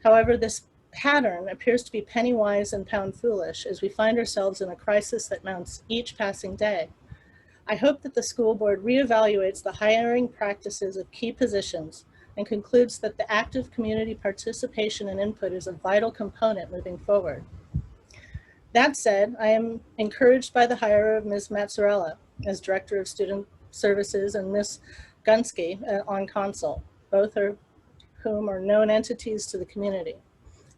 However, this pattern appears to be penny wise and pound foolish as we find ourselves in a crisis that mounts each passing day. I hope that the school board reevaluates the hiring practices of key positions and concludes that the active community participation and input is a vital component moving forward. That said, I am encouraged by the hire of Ms. Mazzarella as Director of Student Services and Ms. Gunsky on Consul, both of whom are known entities to the community.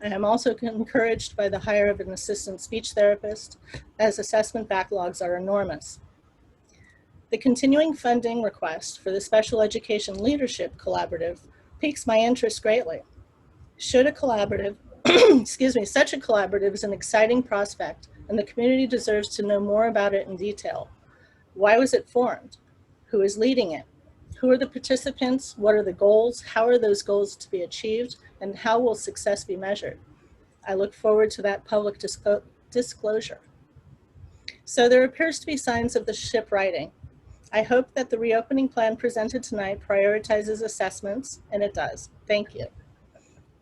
I am also encouraged by the hire of an assistant speech therapist, as assessment backlogs are enormous. The continuing funding request for the Special Education Leadership Collaborative piques my interest greatly. Should a collaborative, such a collaborative is an exciting prospect, and the community deserves to know more about it in detail. Why was it formed? Who is leading it? Who are the participants? What are the goals? How are those goals to be achieved? And how will success be measured? I look forward to that public disclosure. So there appears to be signs of the ship righting. I hope that the reopening plan presented tonight prioritizes assessments, and it does. Thank you.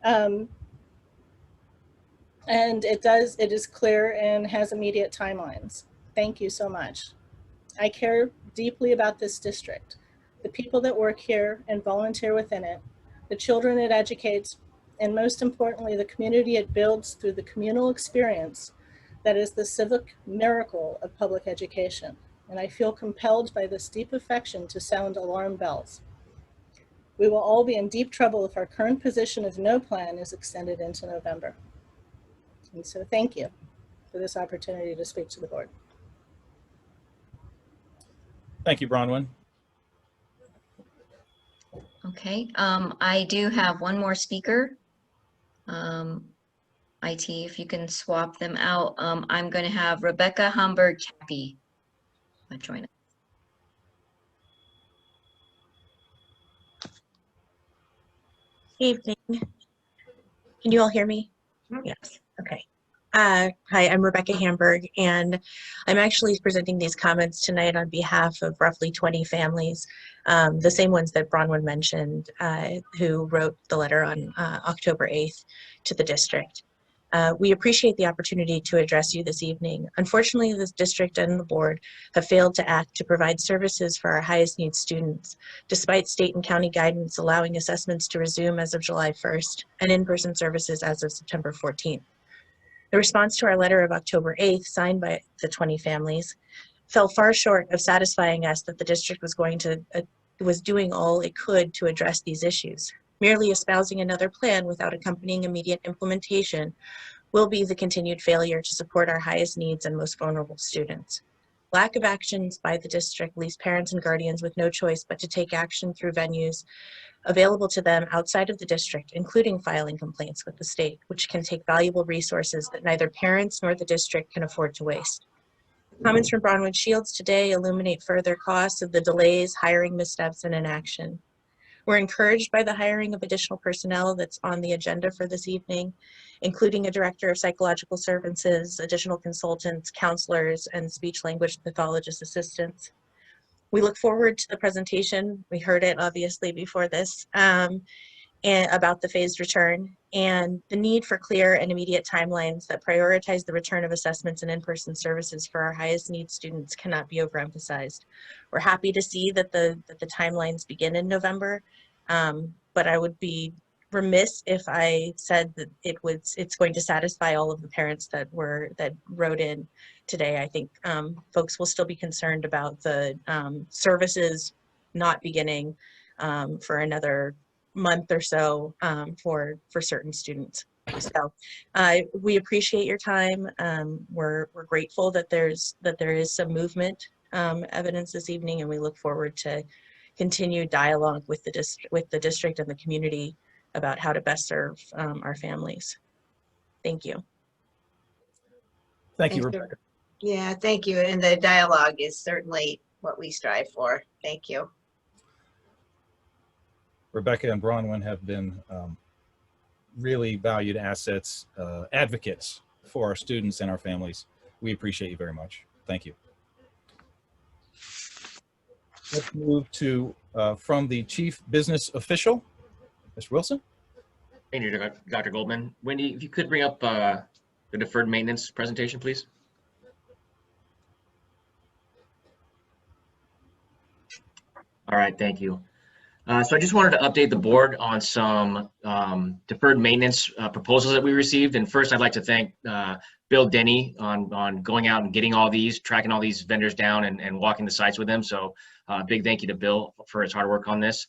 And it is clear and has immediate timelines. Thank you so much. I care deeply about this district, the people that work here and volunteer within it, the children it educates, and most importantly, the community it builds through the communal experience that is the civic miracle of public education. And I feel compelled by this deep affection to sound alarm bells. We will all be in deep trouble if our current position of no plan is extended into November. And so thank you for this opportunity to speak to the board.
Thank you, Bronwyn.
Okay, I do have one more speaker. IT, if you can swap them out. I'm going to have Rebecca Hamburg-Cappy join us.
Evening. Can you all hear me? Yes. Okay. Hi, I'm Rebecca Hamburg, and I'm actually presenting these comments tonight on behalf of roughly 20 families, the same ones that Bronwyn mentioned, who wrote the letter on October 8th to the district. We appreciate the opportunity to address you this evening. Unfortunately, this district and the board have failed to act to provide services for our highest needs students, despite state and county guidance allowing assessments to resume as of July 1st and in-person services as of September 14th. The response to our letter of October 8th, signed by the 20 families, fell far short of satisfying us that the district was doing all it could to address these issues. Merely espousing another plan without accompanying immediate implementation will be the continued failure to support our highest needs and most vulnerable students. Lack of actions by the district leaves parents and guardians with no choice but to take action through venues available to them outside of the district, including filing complaints with the state, which can take valuable resources that neither parents nor the district can afford to waste. Comments from Bronwyn Shields today illuminate further costs of the delays, hiring missteps, and inaction. We're encouraged by the hiring of additional personnel that's on the agenda for this evening, including a director of psychological services, additional consultants, counselors, and speech language pathologist assistants. We look forward to the presentation. We heard it obviously before this, and about the phased return and the need for clear and immediate timelines that prioritize the return of assessments and in-person services for our highest need students cannot be overemphasized. We're happy to see that the timelines begin in November, but I would be remiss if I said that it's going to satisfy all of the parents that wrote in today. I think folks will still be concerned about the services not beginning for another month or so for certain students. So we appreciate your time. We're grateful that there is some movement evidence this evening, and we look forward to continued dialogue with the district and the community about how to best serve our families. Thank you.
Thank you, Rebecca.
Yeah, thank you. And the dialogue is certainly what we strive for. Thank you.
Rebecca and Bronwyn have been really valued assets, advocates for our students and our families. We appreciate you very much. Thank you. Let's move to from the Chief Business Official, Mr. Wilson.
Thank you, Dr. Goldman. Wendy, if you could bring up the deferred maintenance presentation, please. All right, thank you. So I just wanted to update the board on some deferred maintenance proposals that we received. And first, I'd like to thank Bill Denny on going out and getting all these, tracking all these vendors down and walking the sites with them. So big thank you to Bill for his hard work on this.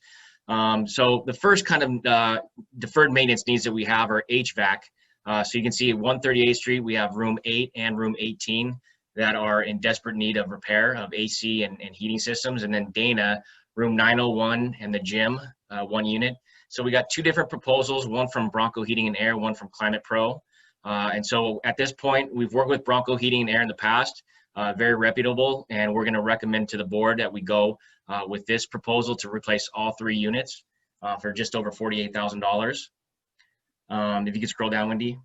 So the first kind of deferred maintenance needs that we have are HVAC. So you can see at 138th Street, we have room 8 and room 18 that are in desperate need of repair of AC and heating systems. And then Dana, room 901 and the gym, 1 unit. So we got 2 different proposals, one from Bronco Heating and Air, one from Climate Pro. And so at this point, we've worked with Bronco Heating and Air in the past, very reputable, and we're gonna recommend to the board that we go with this proposal to replace all 3 units for just over $48,000. If you could scroll down, Wendy.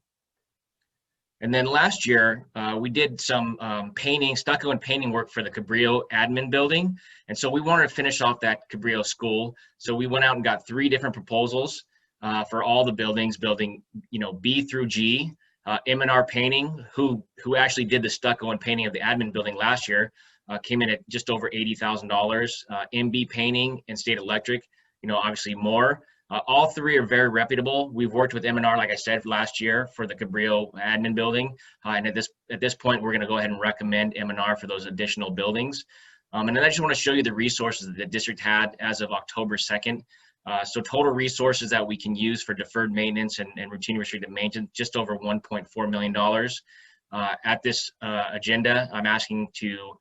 And then last year, we did some painting, stucco and painting work for the Cabrillo admin building. And so we wanted to finish off that Cabrillo school. So we went out and got 3 different proposals for all the buildings, building, B through G. M&R Painting, who actually did the stucco and painting of the admin building last year, came in at just over $80,000. MB Painting and State Electric, obviously more. All 3 are very reputable. We've worked with M&R, like I said, last year for the Cabrillo admin building. And at this point, we're gonna go ahead and recommend M&R for those additional buildings. And then I just wanna show you the resources that the district had as of October 2nd. So total resources that we can use for deferred maintenance and routine restricted maintenance, just over $1.4 million. At this agenda, I'm asking to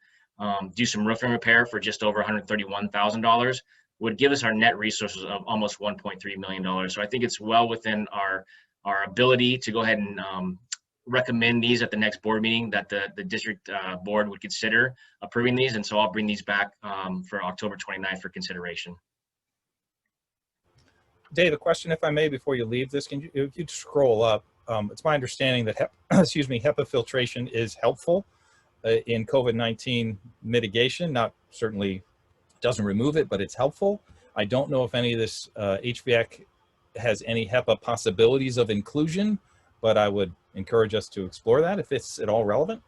do some roofing repair for just over $131,000. Would give us our net resources of almost $1.3 million. So I think it's well within our ability to go ahead and recommend these at the next board meeting that the district board would consider approving these. And so I'll bring these back for October 29th for consideration.
Dave, a question, if I may, before you leave this, if you'd scroll up, it's my understanding that HEPA filtration is helpful in COVID-19 mitigation, not certainly doesn't remove it, but it's helpful. I don't know if any of this HVAC has any HEPA possibilities of inclusion, but I would encourage us to explore that if it's at all relevant.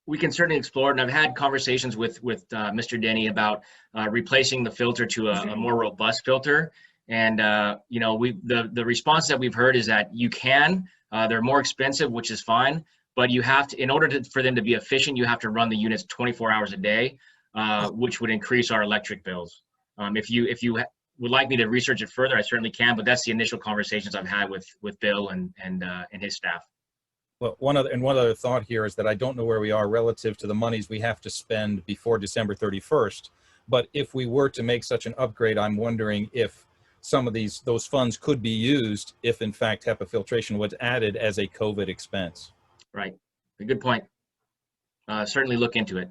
We can certainly explore it, and I've had conversations with Mr. Denny about replacing the filter to a more robust filter. And the response that we've heard is that you can. They're more expensive, which is fine, but you have to, in order for them to be efficient, you have to run the units 24 hours a day. Which would increase our electric bills. If you would like me to research it further, I certainly can, but that's the initial conversations I've had with Bill and his staff.
Well, one other thought here is that I don't know where we are relative to the monies we have to spend before December 31st. But if we were to make such an upgrade, I'm wondering if some of those funds could be used if in fact HEPA filtration was added as a COVID expense.
Right. A good point. Certainly look into it.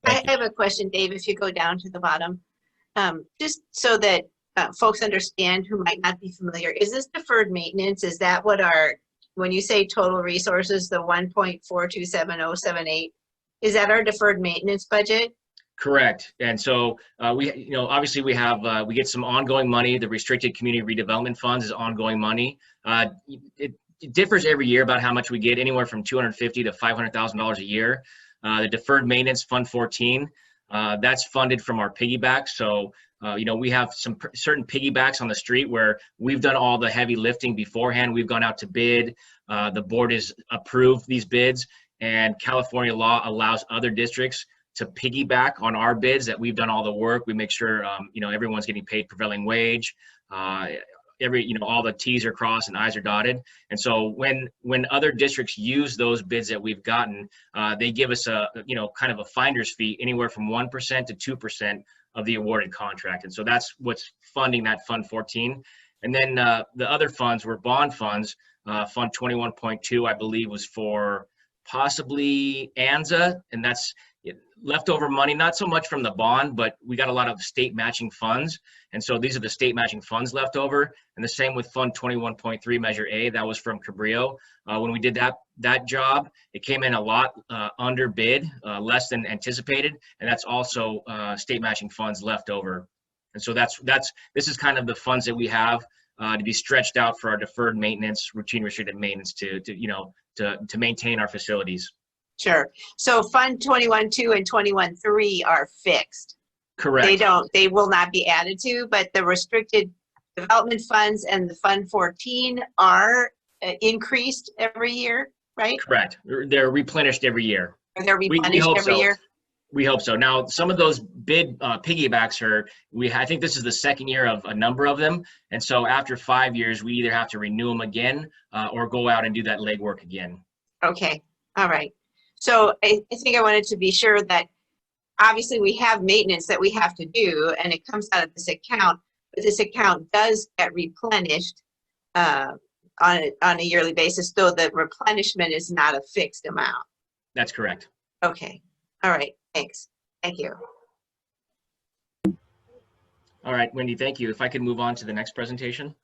I have a question, Dave, if you go down to the bottom. Just so that folks understand who might not be familiar, is this deferred maintenance? Is that what when you say total resources, the 1.427078, is that our deferred maintenance budget?
Correct. And so we, obviously we have, we get some ongoing money. The restricted community redevelopment funds is ongoing money. It differs every year about how much we get, anywhere from $250,000 to $500,000 a year. The deferred maintenance fund 14, that's funded from our piggyback. So, we have some certain piggybacks on the street where we've done all the heavy lifting beforehand. We've gone out to bid. The board has approved these bids, and California law allows other districts to piggyback on our bids that we've done all the work. We make sure, everyone's getting paid prevailing wage. All the T's are crossed and I's are dotted. And so when other districts use those bids that we've gotten, they give us a, kind of a finder's fee, anywhere from 1% to 2% of the awarded contract. And so that's what's funding that Fund 14. And then the other funds were bond funds. Fund 21.2, I believe, was for possibly ANZA, and that's leftover money, not so much from the bond, but we got a lot of state matching funds. And so these are the state matching funds left over. And the same with Fund 21.3 Measure A, that was from Cabrillo. When we did that job, it came in a lot under bid, less than anticipated. And that's also state matching funds left over. And so this is kind of the funds that we have to be stretched out for our deferred maintenance, routine restricted maintenance to maintain our facilities.
Sure. So Fund 21.2 and 21.3 are fixed.
Correct.
They will not be added to, but the restricted development funds and the Fund 14 are increased every year, right?
Correct. They're replenished every year.
Or they're replenished every year?
We hope so. Now, some of those bid piggybacks I think this is the second year of a number of them. And so after 5 years, we either have to renew them again or go out and do that legwork again.
Okay. All right. So I think I wanted to be sure that obviously we have maintenance that we have to do and it comes out of this account, but this account does get replenished on a yearly basis, though the replenishment is not a fixed amount.
That's correct.
Okay. All right. Thanks. Thank you.
All right, Wendy, thank you. If I could move on to the next presentation.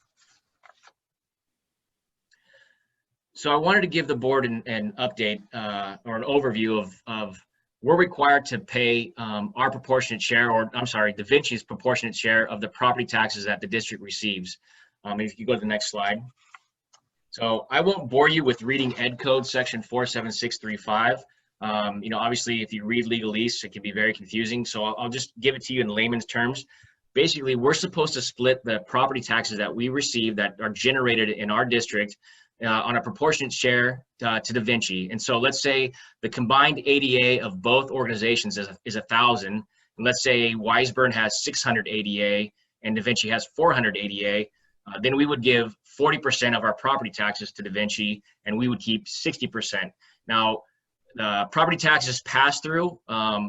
So I wanted to give the board an update or an overview of we're required to pay our proportionate share, or I'm sorry, Da Vinci's proportionate share of the property taxes that the district receives. If you go to the next slide. So I won't bore you with reading Ed Code section 47635. Obviously if you read legalese, it can be very confusing. So I'll just give it to you in layman's terms. Basically, we're supposed to split the property taxes that we receive that are generated in our district on a proportionate share to Da Vinci. And so let's say the combined ADA of both organizations is 1,000. And let's say Wiseburn has 600 ADA and Da Vinci has 400 ADA. Then we would give 40% of our property taxes to Da Vinci and we would keep 60%. Now, the property taxes pass through.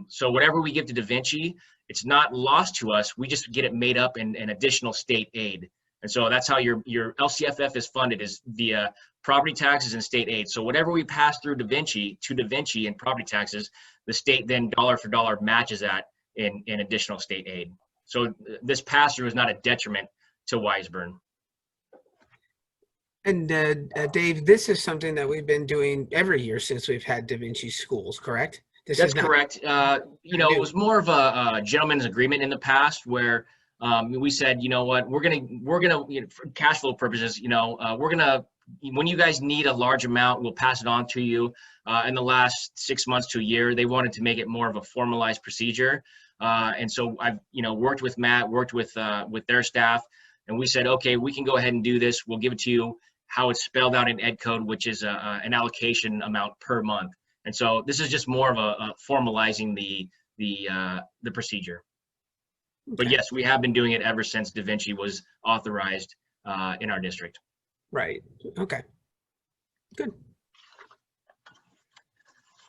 So whatever we give to Da Vinci, it's not lost to us. We just get it made up in additional state aid. And so that's how your LCFF is funded, is via property taxes and state aid. So whatever we pass through Da Vinci to Da Vinci in property taxes, the state then dollar for dollar matches that in additional state aid. So this pass through is not a detriment to Wiseburn.
And Dave, this is something that we've been doing every year since we've had Da Vinci schools, correct?
That's correct. It was more of a gentleman's agreement in the past where we said, you know what, we're gonna for cash flow purposes, we're gonna, when you guys need a large amount, we'll pass it on to you. In the last 6 months to a year, they wanted to make it more of a formalized procedure. And so I've, worked with Matt, worked with their staff, and we said, okay, we can go ahead and do this. We'll give it to you how it's spelled out in Ed Code, which is an allocation amount per month. And so this is just more of a formalizing the procedure. But yes, we have been doing it ever since Da Vinci was authorized in our district.
Right. Okay. Good.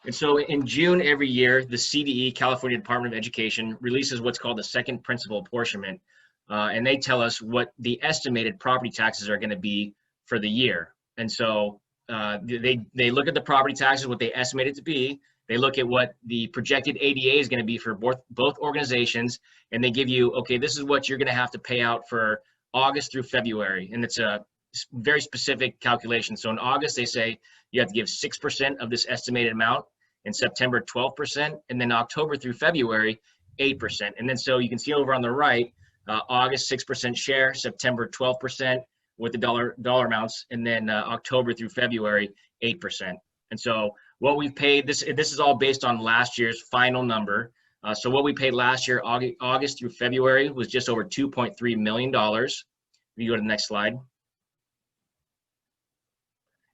And so in June every year, the CDE, California Department of Education, releases what's called the second principal apportionment. And they tell us what the estimated property taxes are going to be for the year. And so they look at the property taxes, what they estimate it to be. They look at what the projected ADA is going to be for both organizations. And they give you, okay, this is what you're going to have to pay out for August through February. And it's a very specific calculation. So in August, they say you have to give 6% of this estimated amount. In September, 12%, and then October through February, 8%. And then so you can see over on the right, August 6% share, September 12% with the dollar amounts, and then October through February, 8%. And so what we've paid, this is all based on last year's final number. So what we paid last year, August through February, was just over $2.3 million. If you go to the next slide.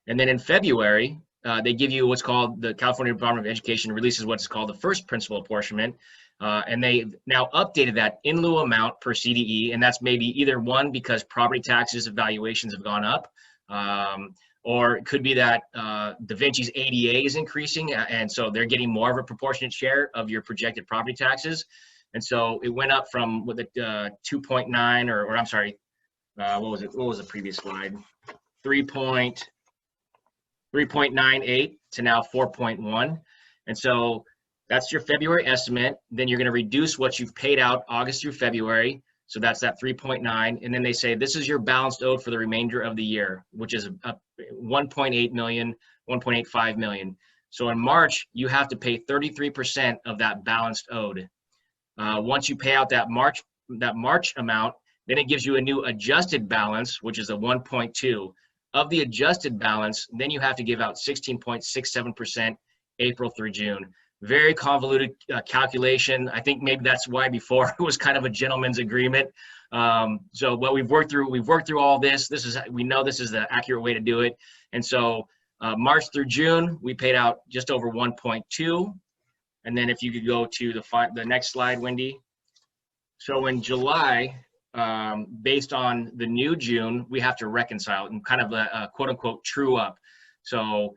And then in February, they give you what's called, the California Department of Education releases what's called the first principal apportionment. And they now updated that in lieu amount per CDE. And that's maybe either one, because property taxes evaluations have gone up, or it could be that Da Vinci's ADA is increasing. And so they're getting more of a proportionate share of your projected property taxes. And so it went up from with the 2.9 or I'm sorry, what was it? What was the previous slide? 3.98 to now 4.1. And so that's your February estimate. Then you're going to reduce what you've paid out August through February. So that's that 3.9. And then they say this is your balanced owed for the remainder of the year, which is 1.8 million, 1.85 million. So in March, you have to pay 33% of that balanced owed. Once you pay out that March amount, then it gives you a new adjusted balance, which is a 1.2. Of the adjusted balance, then you have to give out 16.67% April through June. Very convoluted calculation. I think maybe that's why before it was kind of a gentleman's agreement. So what we've worked through all this. We know this is the accurate way to do it. And so March through June, we paid out just over 1.2. And then if you could go to the next slide, Wendy. So in July, based on the new June, we have to reconcile and kind of a quote unquote true up. So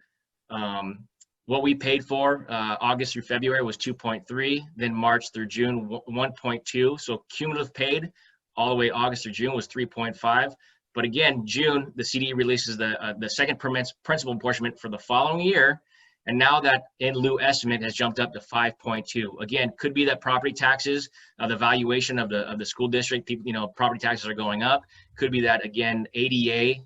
what we paid for August through February was 2.3, then March through June 1.2. So cumulative paid all the way August through June was 3.5. But again, June, the CDE releases the second principal apportionment for the following year. And now that in lieu estimate has jumped up to 5.2. Again, could be that property taxes, the valuation of the school district, people, property taxes are going up. Could be that, again, ADA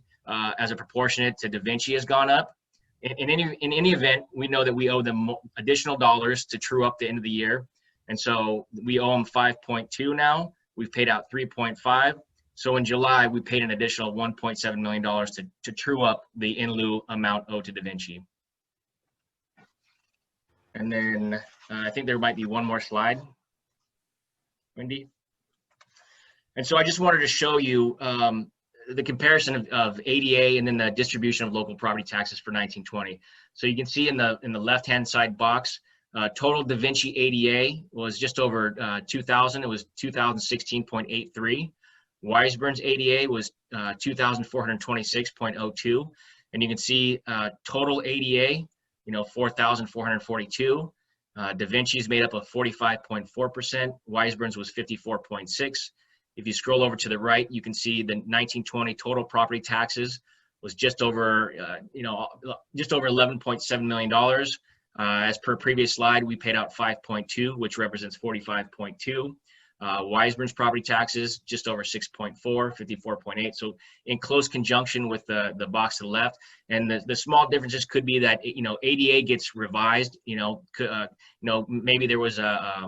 as a proportionate to Da Vinci has gone up. In any event, we know that we owe them additional dollars to true up the end of the year. And so we owe them 5.2 now. We've paid out 3.5. So in July, we paid an additional $1.7 million to true up the in lieu amount owed to Da Vinci. And then I think there might be one more slide, Wendy. And so I just wanted to show you the comparison of ADA and then the distribution of local property taxes for 1920. So you can see in the left-hand side box, total Da Vinci ADA was just over 2,000. It was 2,016.83. Weisburn's ADA was 2,426.02. And you can see total ADA, 4,442. Da Vinci's made up of 45.4%. Weisburn's was 54.6. If you scroll over to the right, you can see the 1920 total property taxes was just over, just over $11.7 million. As per previous slide, we paid out 5.2, which represents 45.2. Weisburn's property taxes just over 6.4, 54.8. So in close conjunction with the box to the left, and the small differences could be that ADA gets revised. Maybe there was a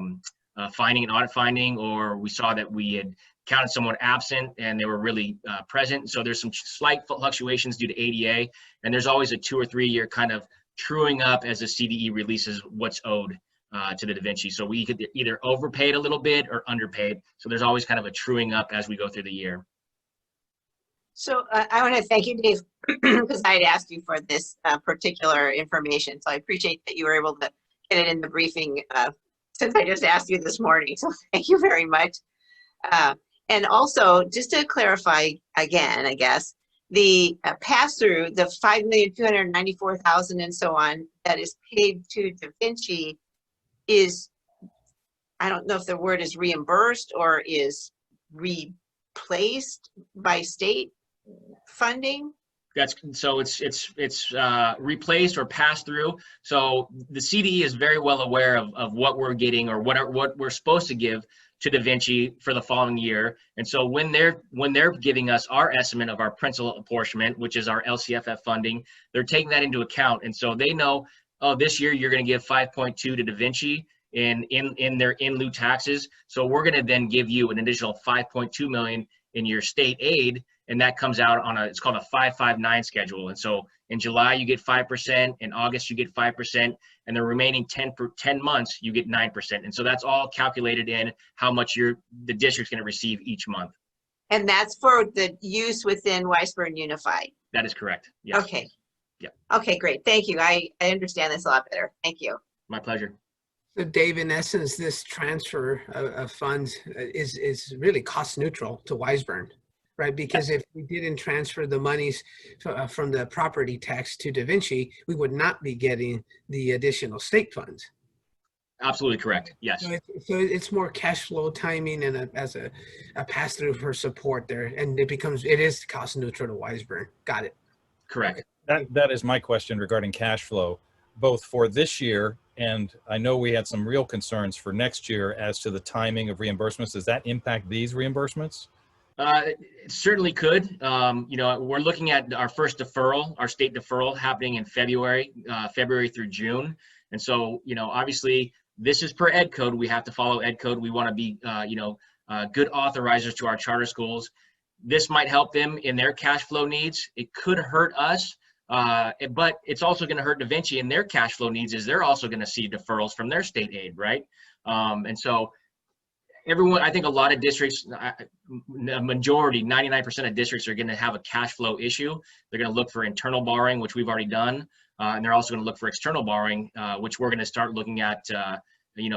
finding, an audit finding, or we saw that we had counted someone absent and they were really present. So there's some slight fluctuations due to ADA, and there's always a 2 or 3 year kind of truing up as the CDE releases what's owed to the Da Vinci. So we could either overpaid a little bit or underpaid. So there's always kind of a truing up as we go through the year.
So I want to thank you, Dave, because I had asked you for this particular information. So I appreciate that you were able to get it in the briefing since I just asked you this morning. So thank you very much. And also, just to clarify again, I guess, the pass-through, the 5,294,000 and so on, that is paid to Da Vinci is, I don't know if the word is reimbursed or is replaced by state funding?
So it's replaced or passed through. So the CDE is very well aware of what we're getting or what we're supposed to give to Da Vinci for the following year. And so when they're giving us our estimate of our principal apportionment, which is our LCFF funding, they're taking that into account. And so they know, oh, this year you're going to give 5.2 to Da Vinci in their in lieu taxes. So we're going to then give you an additional 5.2 million in your state aid. And that comes out on it's called a 559 schedule. And so in July, you get 5%. In August, you get 5%. And the remaining 10 months, you get 9%. And so that's all calculated in how much the district's going to receive each month.
And that's for the use within Weisburn Unified?
That is correct. Yes.
Okay.
Yeah.
Okay, great. Thank you. I understand this a lot better. Thank you.
My pleasure.
So Dave, in essence, this transfer of funds is really cost neutral to Weisburn, right? Because if we didn't transfer the monies from the property tax to Da Vinci, we would not be getting the additional state funds.
Absolutely correct. Yes.
So it's more cash flow timing and as a pass through for support there, and it is cost neutral to Weisburn. Got it.
Correct.
That is my question regarding cash flow, both for this year, and I know we had some real concerns for next year as to the timing of reimbursements. Does that impact these reimbursements?
It certainly could. We're looking at our first deferral, our state deferral, happening in February through June. And so, obviously, this is per Ed Code. We have to follow Ed Code. We want to be, good authorizers to our charter schools. This might help them in their cash flow needs. It could hurt us, but it's also going to hurt Da Vinci in their cash flow needs, as they're also going to see deferrals from their state aid, right? And so everyone, I think a lot of districts, a majority, 99% of districts are going to have a cash flow issue. They're going to look for internal borrowing, which we've already done. And they're also going to look for external borrowing, which we're going to start looking at,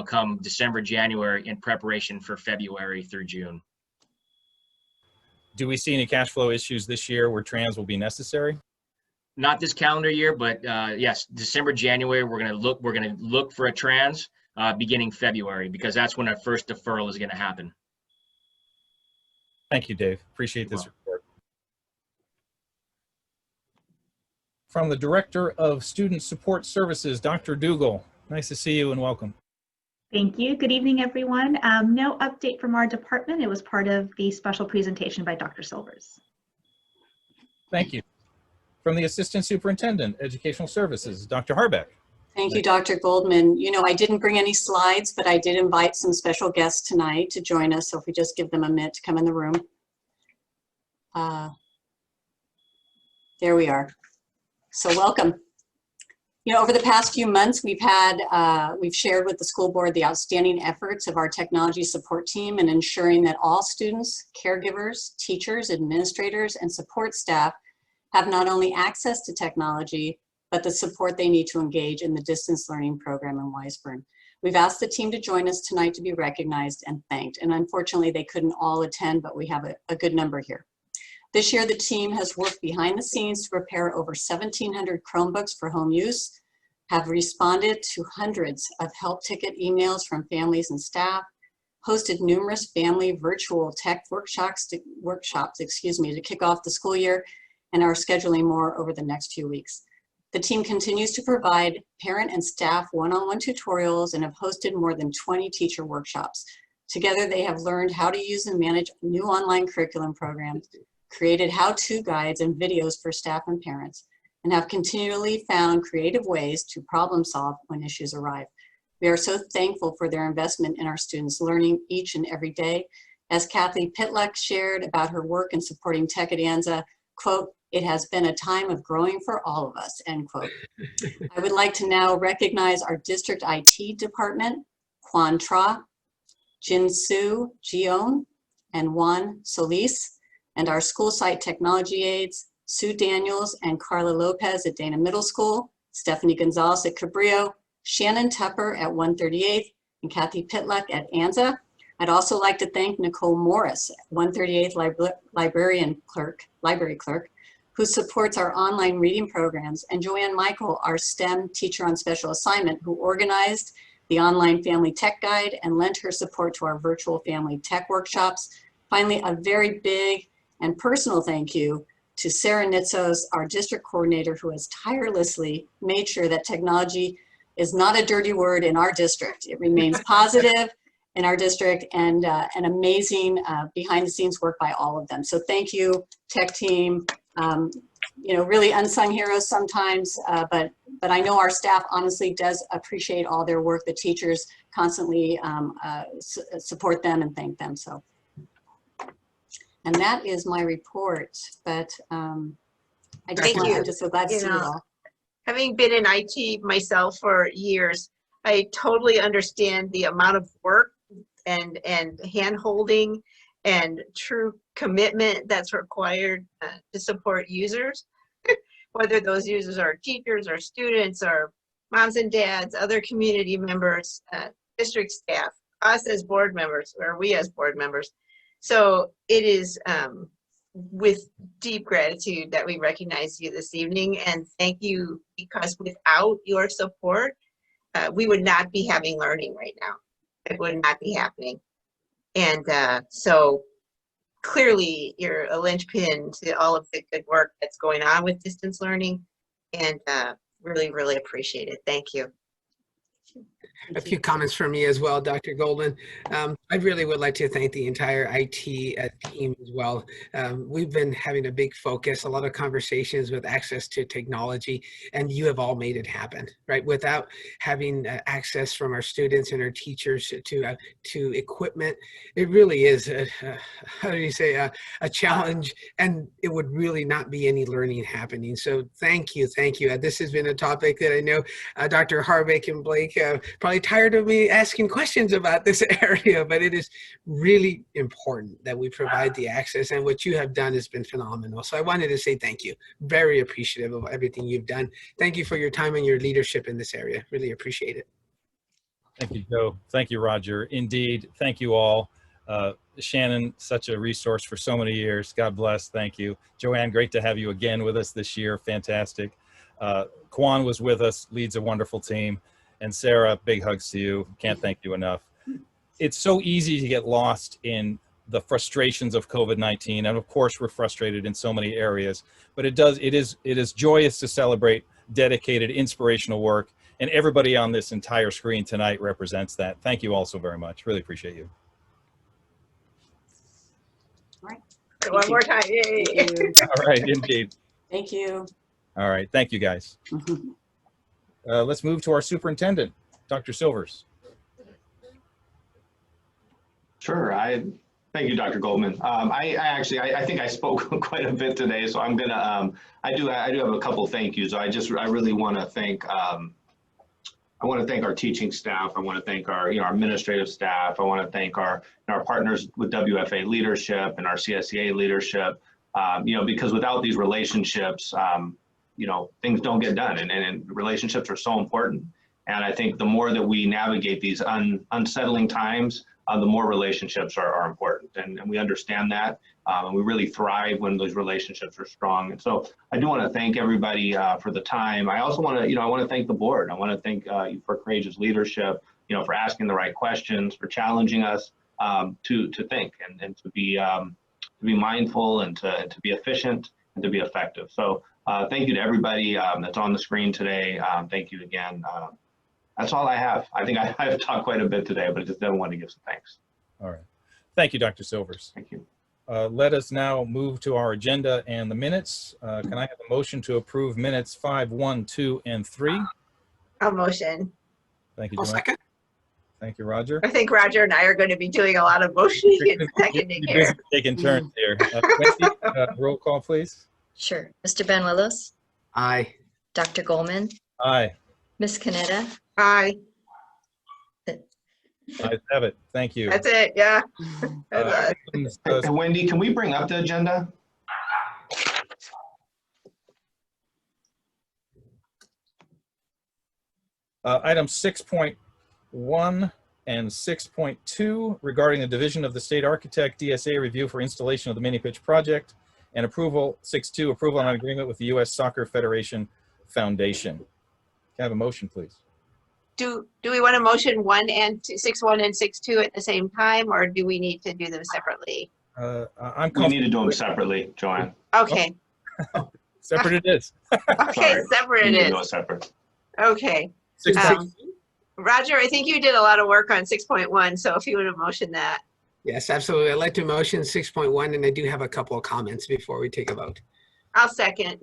come December, January in preparation for February through June.
Do we see any cash flow issues this year where trans will be necessary?
Not this calendar year, but yes, December, January, we're going to look for a trans beginning February, because that's when our first deferral is going to happen.
Thank you, Dave. Appreciate this report. From the Director of Student Support Services, Dr. Dougal. Nice to see you and welcome.
Thank you. Good evening, everyone. No update from our department. It was part of the special presentation by Dr. Silvers.
Thank you. From the Assistant Superintendent, Educational Services, Dr. Harbeck.
Thank you, Dr. Goldman. I didn't bring any slides, but I did invite some special guests tonight to join us. So if we just give them a minute to come in the room. There we are. So welcome. Over the past few months, we've shared with the school board the outstanding efforts of our technology support team in ensuring that all students, caregivers, teachers, administrators, and support staff have not only access to technology, but the support they need to engage in the distance learning program in Weisburn. We've asked the team to join us tonight to be recognized and thanked. And unfortunately, they couldn't all attend, but we have a good number here. This year, the team has worked behind the scenes to prepare over 1,700 Chromebooks for home use, have responded to hundreds of help ticket emails from families and staff, hosted numerous family virtual tech workshops to kick off the school year, and are scheduling more over the next few weeks. The team continues to provide parent and staff one-on-one tutorials and have hosted more than 20 teacher workshops. Together, they have learned how to use and manage new online curriculum programs, created how-to guides and videos for staff and parents, and have continually found creative ways to problem solve when issues arrive. We are so thankful for their investment in our students' learning each and every day. As Kathy Pitluck shared about her work in supporting tech at ANZA, quote, "It has been a time of growing for all of us," end quote. I would like to now recognize our district IT department, Quan Tra, Jin Su Gion, and Juan Solis, and our school site technology aides, Sue Daniels and Carla Lopez at Dana Middle School, Stephanie Gonzalez at Cabrillo, Shannon Tupper at 138th, and Kathy Pitluck at ANZA. I'd also like to thank Nicole Morris, 138th library clerk, who supports our online reading programs, and Joanne Michael, our STEM teacher on special assignment, who organized the online family tech guide and lent her support to our virtual family tech workshops. Finally, a very big and personal thank you to Sarah Nitzos, our district coordinator, who has tirelessly made sure that technology is not a dirty word in our district. It remains positive in our district, and an amazing behind the scenes work by all of them. So thank you, tech team. You know, really unsung heroes sometimes, but I know our staff honestly does appreciate all their work. The teachers constantly support them and thank them. So, and that is my report, but I just want, I'm just so glad to see you all.
Having been in IT myself for years, I totally understand the amount of work and hand-holding and true commitment that's required to support users, whether those users are teachers or students or moms and dads, other community members, district staff, us as board members, or we as board members. So it is with deep gratitude that we recognize you this evening, and thank you, because without your support, we would not be having learning right now. It would not be happening. And so clearly you're a linchpin to all of the good work that's going on with distance learning, and really, really appreciate it. Thank you.
A few comments from me as well, Dr. Goldman. I really would like to thank the entire IT team as well. We've been having a big focus, a lot of conversations with access to technology, and you have all made it happen, right? Without having access from our students and our teachers to equipment, it really is, how do you say, a challenge, and it would really not be any learning happening. So thank you, thank you. This has been a topic that I know Dr. Harbeck and Blake probably tired of me asking questions about this area, but it is really important that we provide the access, and what you have done has been phenomenal. So I wanted to say thank you. Very appreciative of everything you've done. Thank you for your time and your leadership in this area. Really appreciate it.
Thank you, Joe. Thank you, Roger. Indeed, thank you all. Shannon, such a resource for so many years. God bless. Thank you. Joanne, great to have you again with us this year. Fantastic. Kwan was with us, leads a wonderful team. And Sarah, big hugs to you. Can't thank you enough. It's so easy to get lost in the frustrations of COVID-19. And of course, we're frustrated in so many areas, but it is joyous to celebrate dedicated, inspirational work. And everybody on this entire screen tonight represents that. Thank you all so very much. Really appreciate you.
All right.
One more time. Yay.
All right, indeed.
Thank you.
All right, thank you guys. Let's move to our superintendent, Dr. Silvers.
Sure. Thank you, Dr. Goldman. I think I spoke quite a bit today, so I'm gonna. I do have a couple thank yous. I really want to thank. I want to thank our teaching staff. I want to thank our our administrative staff. I want to thank our partners with WFA leadership and our CSEA leadership. Because without these relationships, things don't get done, and relationships are so important. And I think the more that we navigate these unsettling times, the more relationships are important, and we understand that, and we really thrive when those relationships are strong. And so I do want to thank everybody for the time. I also want to, I want to thank the board. I want to thank you for courageous leadership, for asking the right questions, for challenging us to think and to be mindful and to be efficient and to be effective. So thank you to everybody that's on the screen today. Thank you again. That's all I have. I think I've talked quite a bit today, but I just didn't want to give some thanks.
All right. Thank you, Dr. Silvers.
Thank you.
Let us now move to our agenda and the minutes. Can I have a motion to approve minutes 5, 1, 2, and 3?
I'll motion.
Thank you,
I'll
Joanne.
second.
Thank you, Roger.
I think Roger and I are going to be doing a lot of motioning and seconding here.
Taking turns here. Wendy, roll call, please.
Sure. Mr. Ben-Willis?
Aye.
Dr. Goldman?
Aye.
Ms. Kaneda?
Aye.
I have it. Thank you.
That's it. Yeah.
Hey, Wendy, can we bring up the agenda?
Item 6.1 and 6.2 regarding the division of the state architect DSA review for installation of the mini pitch project And approval, 6.2, approval on an agreement with the U.S. Soccer Federation Foundation. Can I have a motion, please?
Do we want to motion 1 and 6.1 and 6.2 at the same time, or do we need to do them separately?
We need to do them separately, Joanne.
Okay.
Separate it is.
Okay,
Sorry.
separate
We need
it
to do
is.
it separate.
Okay. Roger, I think you did a lot of work on 6.1, so if you would have motioned that.
Yes, absolutely. I'd like to motion 6.1, and I do have a couple of comments before we take a vote.
I'll second.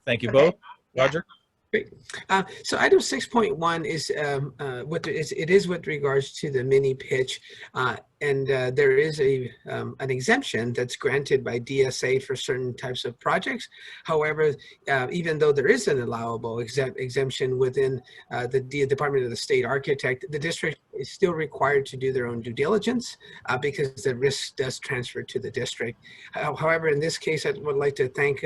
Thank you
Okay.
both. Roger?
Great. So item 6.1 is it is with regards to the mini pitch, and there is an exemption that's granted by DSA for certain types of projects. However, even though there is an allowable exemption within the Department of the State Architect, the district is still required to do their own due diligence because the risk does transfer to the district. However, in this case, I would like to thank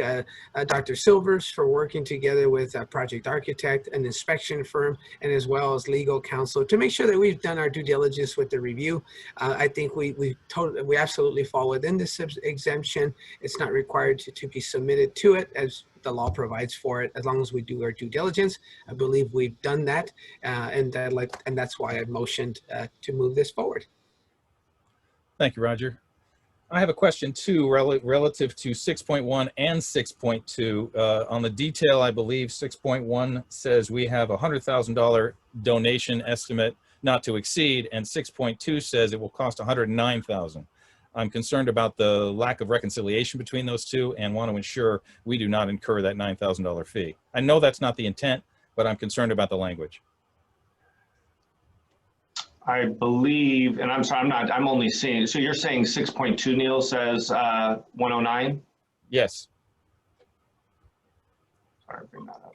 Dr. Silvers for working together with project architect, an inspection firm, and as well as legal counsel to make sure that we've done our due diligence with the review. I think we absolutely fall within this exemption. It's not required to be submitted to it as the law provides for it, as long as we do our due diligence. I believe we've done that, and that's why I motioned to move this forward.
Thank you, Roger. I have a question too, relative to 6.1 and 6.2. On the detail, I believe 6.1 says we have a $100,000 donation estimate not to exceed, and 6.2 says it will cost $109,000. I'm concerned about the lack of reconciliation between those two and want to ensure we do not incur that $9,000 fee. I know that's not the intent, but I'm concerned about the language.
I believe, and I'm sorry, I'm only seeing, so you're saying 6.2, Neil, says 109?
Yes.
Sorry, bring that up.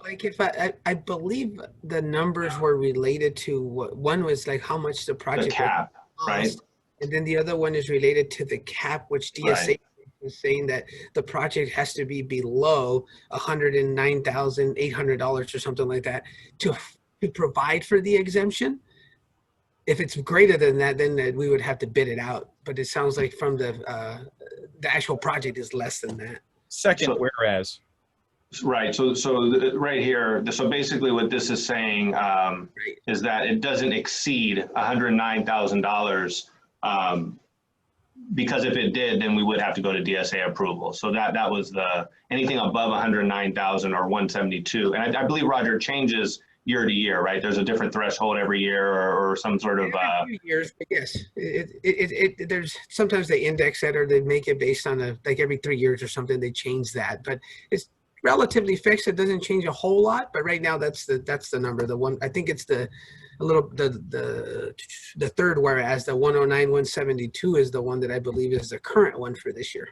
Like if I believe the numbers were related to one was like how much the project
The cap, right?
And then the other one is related to the cap, which DSA is saying that the project has to be below $109,800 or something like that to provide for the exemption. If it's greater than that, then we would have to bid it out. But it sounds like from the actual project is less than that.
Second, whereas.
Right. So right here. So basically, what this is saying is that it doesn't exceed $109,000. Because if it did, then we would have to go to DSA approval. So that was the anything above 109,000 or 172. And I believe Roger changes year to year, right? There's a different threshold every year or some sort of
every few years, but yes, there's sometimes they index it or they make it based on like every 3 years or something, they change that, but it's relatively fixed. It doesn't change a whole lot, but right now that's the number. The one, I think it's the third, whereas the 109,172 is the one that I believe is the current one for this year.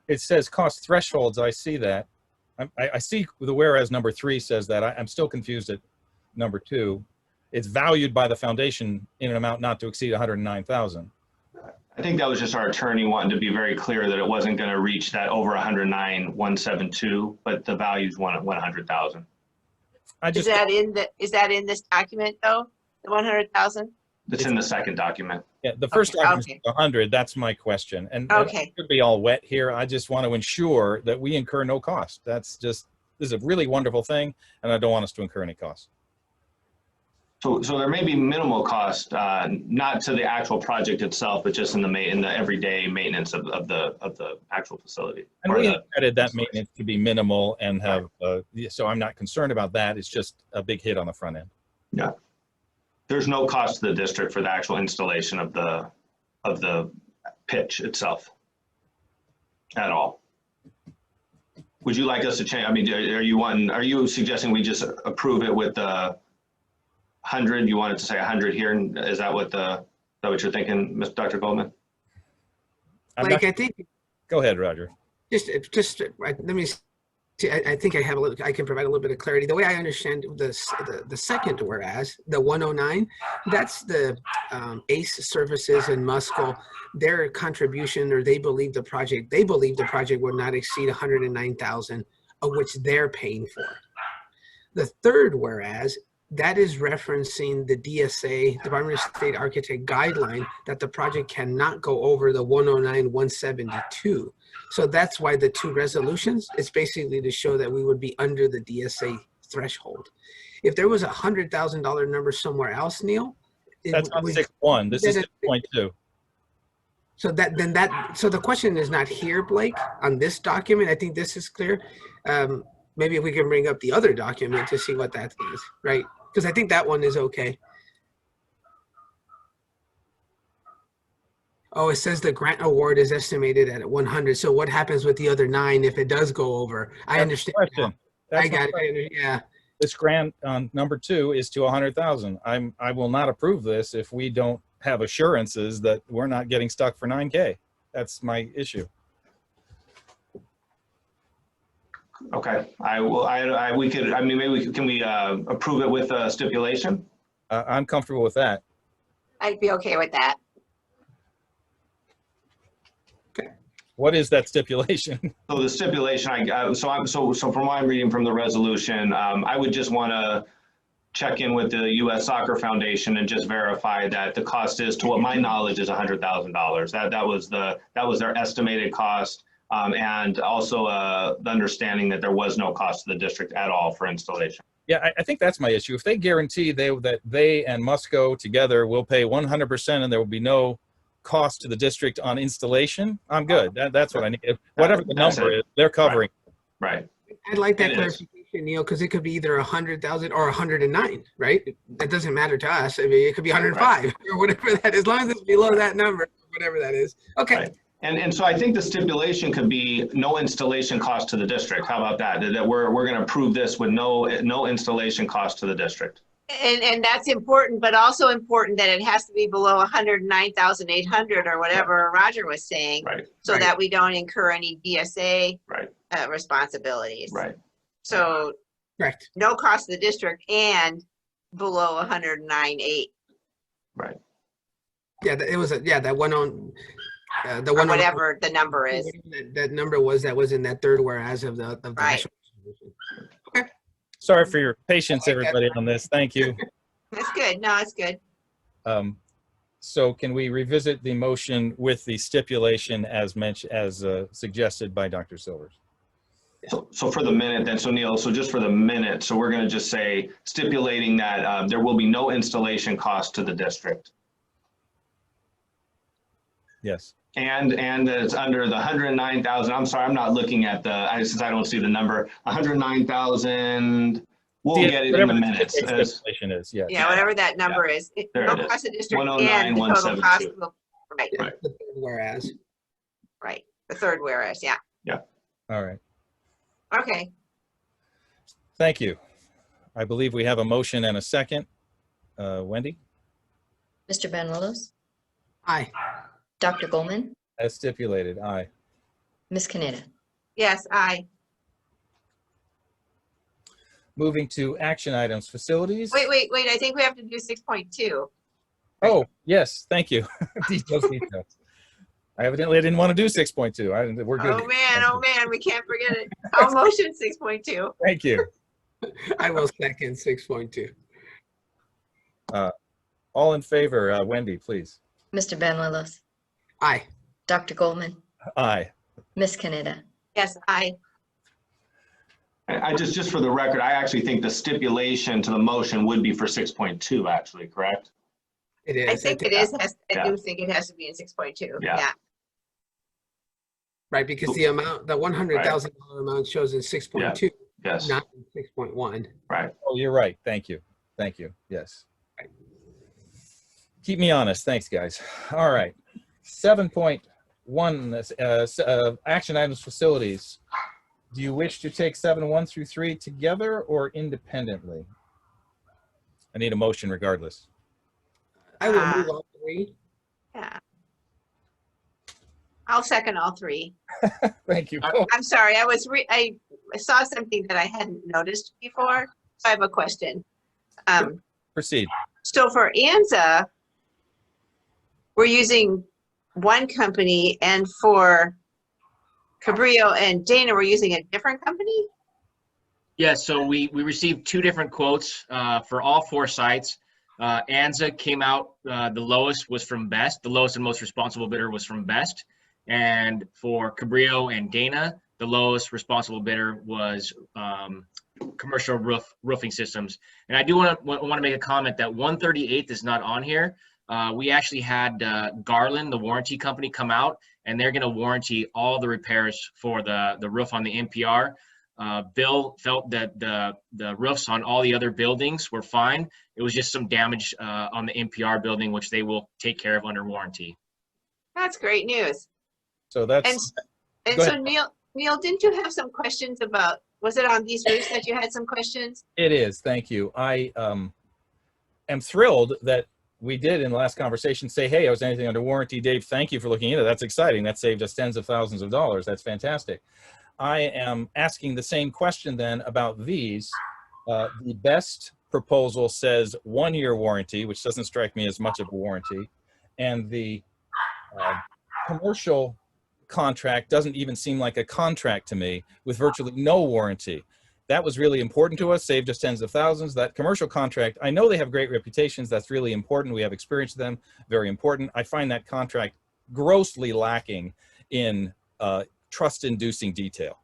It says cost thresholds. I see that. I see the whereas number 3 says that. I'm still confused at number 2. It's valued by the foundation in an amount not to exceed 109,000.
I think that was just our attorney wanting to be very clear that it wasn't going to reach that over 109,172, but the value's 100,000.
Is that in this document though? The 100,000?
It's in the second document.
Yeah, the first document is 100. That's my question. And it could be all wet here. I just want to ensure that we incur no cost. This is a really wonderful thing, and I don't want us to incur any cost.
So there may be minimal cost, not to the actual project itself, but just in the everyday maintenance of the actual facility.
And we added that maintenance to be minimal and have, so I'm not concerned about that. It's just a big hit on the front end.
Yeah. There's no cost to the district for the actual installation of the pitch itself at all. Would you like us to change? I mean, are you suggesting we just approve it with the 100? You wanted to say 100 here? Is that what you're thinking, Mr. Dr. Goldman?
Like I think.
Go ahead, Roger.
Just let me. I think I can provide a little bit of clarity. The way I understand the second whereas, the 109, that's the ACE Services and Muscle, their contribution, or they believe the project would not exceed 109,000, of which they're paying for. The third whereas, that is referencing the DSA, Department of State Architect guideline, that the project cannot go over the 109,172. So that's why the 2 resolutions is basically to show that we would be under the DSA threshold. If there was $100,000 number somewhere else, Neil,
That's not 6.1. This is 6.2.
So so the question is not here, Blake, on this document. I think this is clear. Maybe if we can bring up the other document to see what that is, right? Because I think that one is okay. Oh, it says the grant award is estimated at 100. So what happens with the other 9 if it does go over? I understand. I got it. Yeah.
This grant on number 2 is to 100,000. I will not approve this if we don't have assurances that we're not getting stuck for 9K. That's my issue.
Okay, we could, I mean, maybe we could, can we approve it with a stipulation?
I'm comfortable with that.
I'd be okay with that.
What is that stipulation?
So the stipulation, so from what I'm reading from the resolution, I would just want to check in with the U.S. Soccer Foundation and just verify that the cost is, to what my knowledge is, $100,000. That was their estimated cost, and also the understanding that there was no cost to the district at all for installation.
Yeah, I think that's my issue. If they guarantee that they and Musco together will pay 100% and there will be no cost to the district on installation, I'm good. That's what I need. Whatever the number is, they're covering.
Right.
I'd like that clarification, Neil, because it could be either 100,000 or 109, right? That doesn't matter to us. I mean, it could be 105 or whatever that is, as long as it's below that number, whatever that is. Okay.
Right. And so I think the stipulation could be no installation cost to the district. How about that? That we're going to approve this with no installation cost to the district.
And that's important, but also important that it has to be below 109,800 or whatever Roger was saying,
right?
So that we don't incur any DSA responsibilities.
Right.
So
correct.
No cost to the district and below 109.8.
Right.
Yeah, it was that one on the
one, whatever the number is.
That number was in that third whereas of the
right.
Okay.
Sorry for your patience, everybody, on this. Thank you.
That's good. No, it's good.
So can we revisit the motion with the stipulation as mentioned, as suggested by Dr. Silvers?
So for the minute then, so Neil, so just for the minute, so we're going to just say stipulating that there will be no installation cost to the district.
Yes.
And it's under the 109,000. I'm sorry, I'm not looking at since I don't see the number. 109,000. We'll get it in the minutes.
Stipulation is, yes.
Yeah, whatever that number is. No cost to district and the total cost will, right.
The third whereas.
Right. The third whereas. Yeah.
Yeah.
All right.
Okay.
Thank you. I believe we have a motion and a second. Wendy?
Mr. Banuelos?
Aye.
Dr. Goldman?
As stipulated, aye.
Ms. Kaneda?
Yes, aye.
Moving to action items, facilities.
Wait. I think we have to do 6.2.
Oh, yes. Thank you. Details. I evidently didn't want to do 6.2. We're good.
Oh man, we can't forget it. I'll motion 6.2.
Thank you.
I will second 6.2.
All in favor, Wendy, please.
Mr. Banuelos?
Aye.
Dr. Goldman?
Aye.
Ms. Kaneda?
Yes, aye.
I just for the record, I actually think the stipulation to the motion would be for 6.2, actually, correct?
It is.
I think it is. I do think it has to be in 6.2. Yeah.
Right, because the amount, the $100,000 amount shows in 6.2.
Yes.
Not in 6.1.
Right.
Oh, you're right. Thank you. Thank you. Yes. Right. Keep me honest. Thanks, guys. All right. 7.1 action items, facilities. Do you wish to take 7.1 through 3 together or independently? I need a motion regardless.
I will move all 3.
Yeah. I'll second all 3.
Thank you.
I'm sorry. I saw something that I hadn't noticed before. So I have a question.
Proceed.
So for ANZA, we're using one company, and for Cabrillo and Dana, we're using a different company?
Yes, so we received 2 different quotes for all 4 sites. ANZA came out, the lowest was from Best. The lowest and most responsible bidder was from Best. And for Cabrillo and Dana, the lowest responsible bidder was Commercial Roofing Systems. And I do want to make a comment that 138th is not on here. We actually had Garland, the warranty company, come out, and they're going to warranty all the repairs for the roof on the NPR. Bill felt that the roofs on all the other buildings were fine. It was just some damage on the NPR building, which they will take care of under warranty.
That's great news.
So that's.
And so Neil, didn't you have some questions about, was it on these roofs that you had some questions?
It is. Thank you. I am thrilled that we did in the last conversation say, hey, I was anything under warranty. Dave, thank you for looking into it. That's exciting. That saved us tens of thousands of dollars. That's fantastic. I am asking the same question then about these. The best proposal says 1-year warranty, which doesn't strike me as much of a warranty. And the commercial contract doesn't even seem like a contract to me, with virtually no warranty. That was really important to us, saved us tens of thousands. That commercial contract, I know they have great reputations. That's really important. We have experience with them, very important. I find that contract grossly lacking in trust-inducing detail.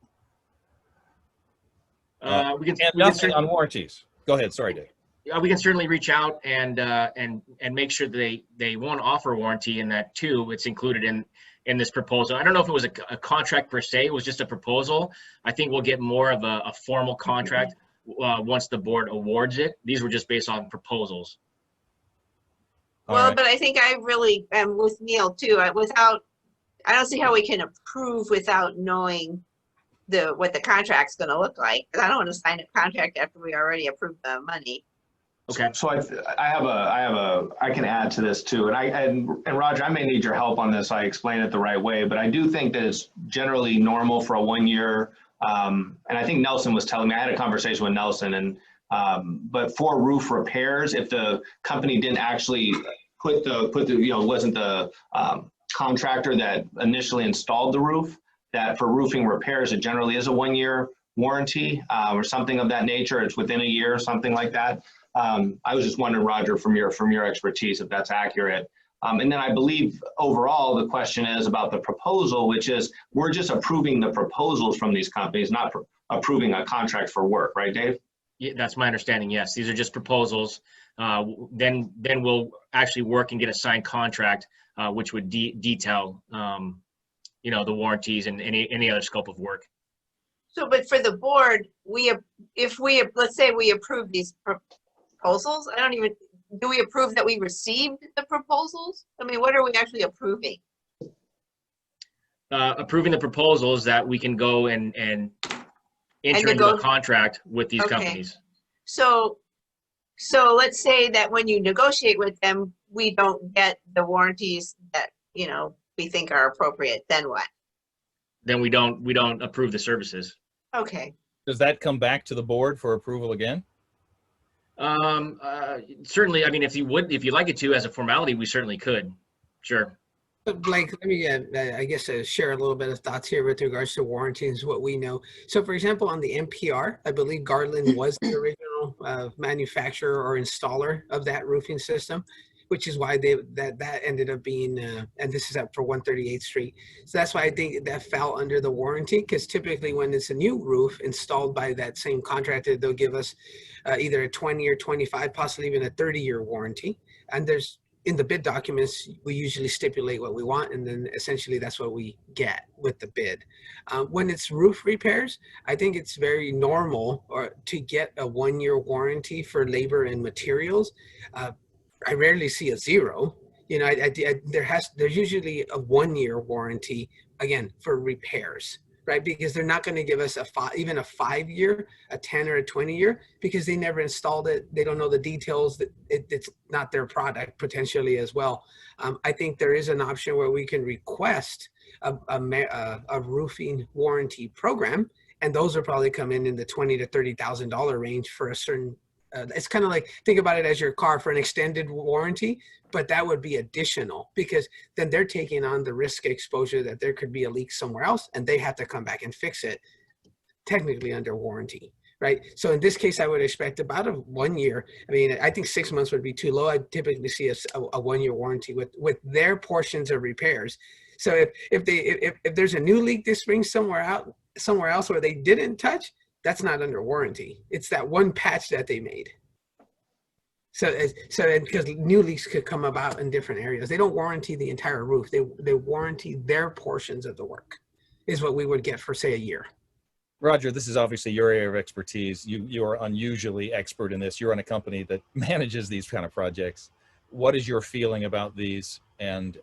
We can
nothing on warranties. Go ahead, sorry, Dave.
We can certainly reach out and make sure that they won't offer warranty, and that too, it's included in this proposal. I don't know if it was a contract per se, it was just a proposal. I think we'll get more of a formal contract once the board awards it. These were just based on proposals.
Well, but I think I really am with Neil too. I don't see how we can approve without knowing what the contract's going to look like. I don't want to sign a contract after we already approved the money.
Okay. So I can add to this too. And Roger, I may need your help on this. I explain it the right way, but I do think that it's generally normal for a 1 year. And I think Nelson was telling me, I had a conversation with Nelson, and but for roof repairs, if the company didn't actually put the wasn't the contractor that initially installed the roof, that for roofing repairs, it generally is a 1 year warranty or something of that nature. It's within a year or something like that. I was just wondering, Roger, from your expertise, if that's accurate. And then I believe overall the question is about the proposal, which is we're just approving the proposals from these companies, not approving a contract for work, right, Dave?
Yeah, that's my understanding. Yes, these are just proposals. Then we'll actually work and get a signed contract, which would detail, the warranties and any other scope of work.
So, but for the board, let's say we approve these proposals, do we approve that we received the proposals? I mean, what are we actually approving?
Approving the proposals that we can go and enter into a contract with these companies.
So let's say that when you negotiate with them, we don't get the warranties that, we think are appropriate, then what?
Then we don't approve the services.
Okay.
Does that come back to the board for approval again?
Certainly. I mean, if you'd like it to as a formality, we certainly could. Sure.
Blake, let me, I guess, share a little bit of thoughts here with regards to warranties, what we know. So, for example, on the NPR, I believe Garland was the original manufacturer or installer of that roofing system, which is why that ended up being, and this is up for 138th Street. So that's why I think that fell under the warranty, because typically when it's a new roof installed by that same contractor, they'll give us either a 20 or 25, possibly even a 30-year warranty. And in the bid documents, we usually stipulate what we want, and then essentially that's what we get with the bid. When it's roof repairs, I think it's very normal to get a 1 year warranty for labor and materials. I rarely see a 0. There's usually a 1 year warranty, again, for repairs, right? Because they're not going to give us even a 5 year, a 10 or a 20 year, because they never installed it. They don't know the details. That it's not their product potentially as well. I think there is an option where we can request a roofing warranty program, and those will probably come in the $20,000 to $30,000 range for a certain. It's kind of like, think about it as your car for an extended warranty, but that would be additional, because then they're taking on the risk exposure that there could be a leak somewhere else and they have to come back and fix it, technically under warranty, right? So in this case, I would expect about a 1 year. I mean, I think 6 months would be too low. I typically see a 1 year warranty with their portions of repairs. So if there's a new leak this spring somewhere else where they didn't touch, that's not under warranty. It's that one patch that they made. So because new leaks could come about in different areas, they don't warranty the entire roof. They warranty their portions of the work, is what we would get for say a year.
Roger, this is obviously your area of expertise. You are unusually expert in this. You're in a company that manages these kind of projects. What is your feeling about these? And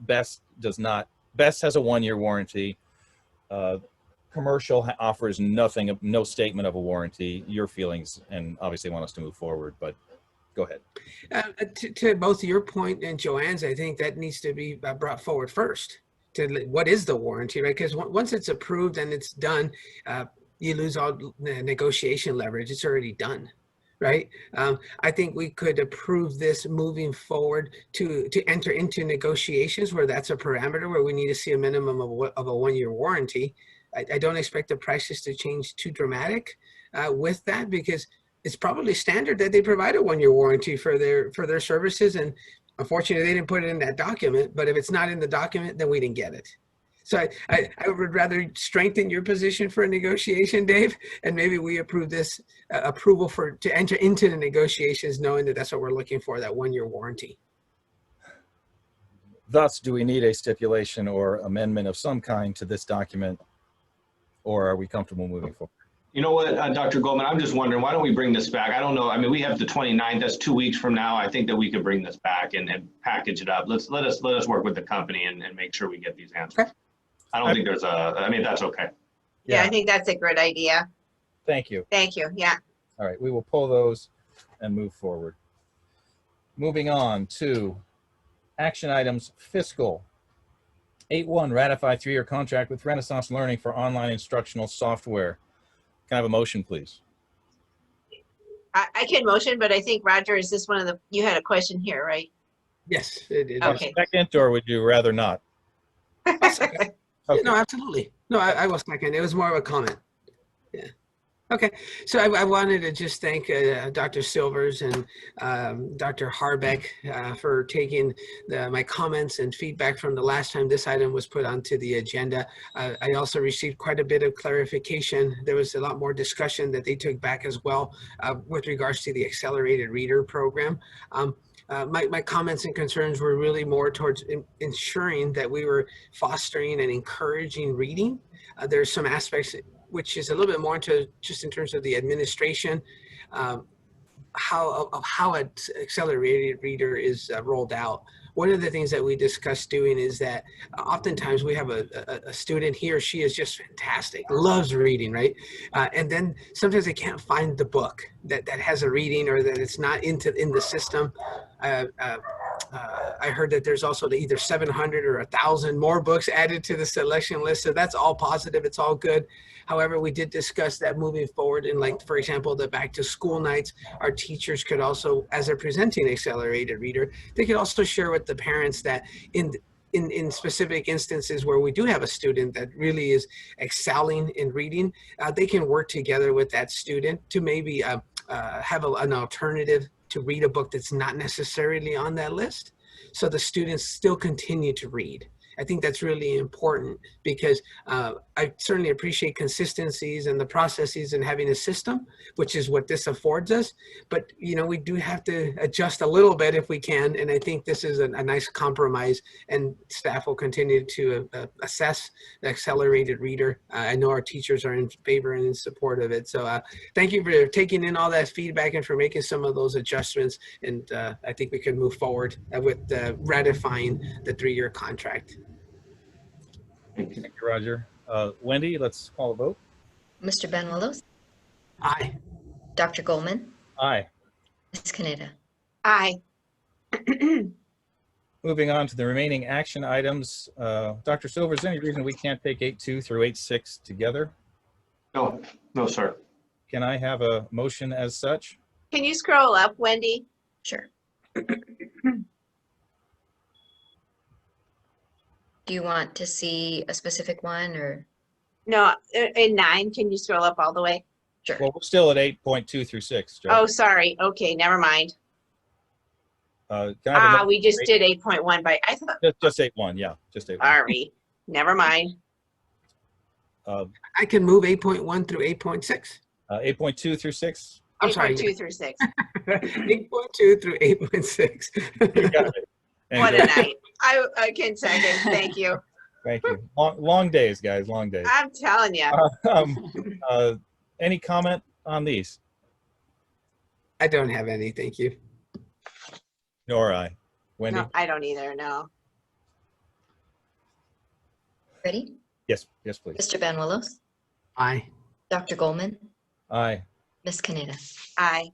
Best has a 1-year warranty. Commercial offers nothing, no statement of a warranty. Your feelings, and obviously want us to move forward, but go ahead.
To both your point and Joanne's, I think that needs to be brought forward first. To what is the warranty, right? Because once it's approved and it's done, you lose all negotiation leverage. It's already done, right? I think we could approve this moving forward to enter into negotiations where that's a parameter where we need to see a minimum of a 1-year warranty. I don't expect the prices to change too dramatic with that, because it's probably standard that they provide a 1-year warranty for their services. And unfortunately, they didn't put it in that document, but if it's not in the document, then we didn't get it. So I would rather strengthen your position for a negotiation, Dave, and maybe we approve this approval to enter into the negotiations, knowing that that's what we're looking for, that 1-year warranty.
Thus, do we need a stipulation or amendment of some kind to this document, or are we comfortable moving forward?
You know what, Dr. Goldman, I'm just wondering, why don't we bring this back? I don't know. I mean, we have the 29th, that's 2 weeks from now. I think that we could bring this back and package it up. Let us work with the company and make sure we get these answers. Okay. I don't think that's okay.
Yeah, I think that's a great idea.
Thank you.
Thank you. Yeah.
All right, we will pull those and move forward. Moving on to action items, fiscal. 8.1, ratify 3-year contract with Renaissance Learning for online instructional software. Can I have a motion, please?
I can motion, but I think, Roger, is this one of you had a question here, right?
Yes, it is.
Okay.
Second, or would you rather not?
Second. Okay. No, absolutely. No, I will second. It was more of a comment. Yeah. Okay. So I wanted to just thank Dr. Silvers and Dr. Harbeck for taking my comments and feedback from the last time this item was put onto the agenda. I also received quite a bit of clarification. There was a lot more discussion that they took back as well with regards to the accelerated reader program. My comments and concerns were really more towards ensuring that we were fostering and encouraging reading. There's some aspects which is a little bit more into just in terms of the administration, how an accelerated reader is rolled out. One of the things that we discussed doing is that oftentimes we have a student, he or she is just fantastic, loves reading, right? And then sometimes they can't find the book that has a reading, or that it's not in the system. I heard that there's also either 700 or 1,000 more books added to the selection list. So that's all positive. It's all good. However, we did discuss that moving forward in, like, for example, the back to school nights, our teachers could also, as they're presenting accelerated reader, they could also share with the parents that in specific instances where we do have a student that really is excelling in reading, they can work together with that student to maybe have an alternative to read a book that's not necessarily on that list, so the students still continue to read. I think that's really important, because I certainly appreciate consistencies and the processes and having a system, which is what this affords us. But, you know, we do have to adjust a little bit if we can. And I think this is a nice compromise, and staff will continue to assess the accelerated reader. I know our teachers are in favor and in support of it. So thank you for taking in all that feedback and for making some of those adjustments. And I think we can move forward with ratifying the 3-year contract.
Thank you, Roger. Wendy, let's call a vote.
Mr. Banuelos?
Aye.
Dr. Goldman?
Aye.
Ms. Caneda?
Aye.
Moving on to the remaining action items. Dr. Silver, is there any reason we can't take 8.2 through 8.6 together?
No, sir.
Can I have a motion as such?
Can you scroll up, Wendy?
Sure. Do you want to see a specific one, or?
No, in 9, can you scroll up all the way?
Sure.
Well, we're still at 8.2 through 6. Joe.
Oh, sorry. Okay, never mind.
Can I have a
We just did 8.1 by, I thought,
just 8.1, yeah, just 8.1.
sorry, never mind.
I can move 8.1 through 8.6.
8.2 through 6.
I'm sorry.
8.2 through 6.
8.2 through 8.6.
You got it. And
What
go-
a night. I can second. Thank you.
Thank you. Long days, guys, long days.
I'm telling you.
Any comment on these?
I don't have any, thank you.
Nor I. Wendy?
No, I don't either, no.
Ready?
Yes, yes, please.
Mr. Banuelos?
Aye.
Dr. Goldman?
Aye.
Ms. Caneda?
Aye.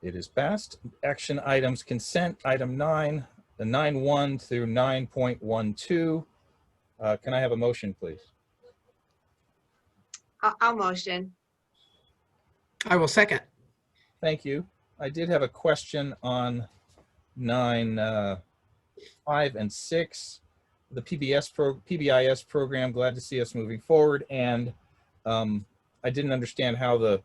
It is passed. Action items consent, item 9, the 9.1 through 9.12. Can I have a motion, please?
I'll motion.
I will second.
Thank you. I did have a question on 9, 5, and 6. The PBIS program, glad to see us moving forward. And I didn't understand how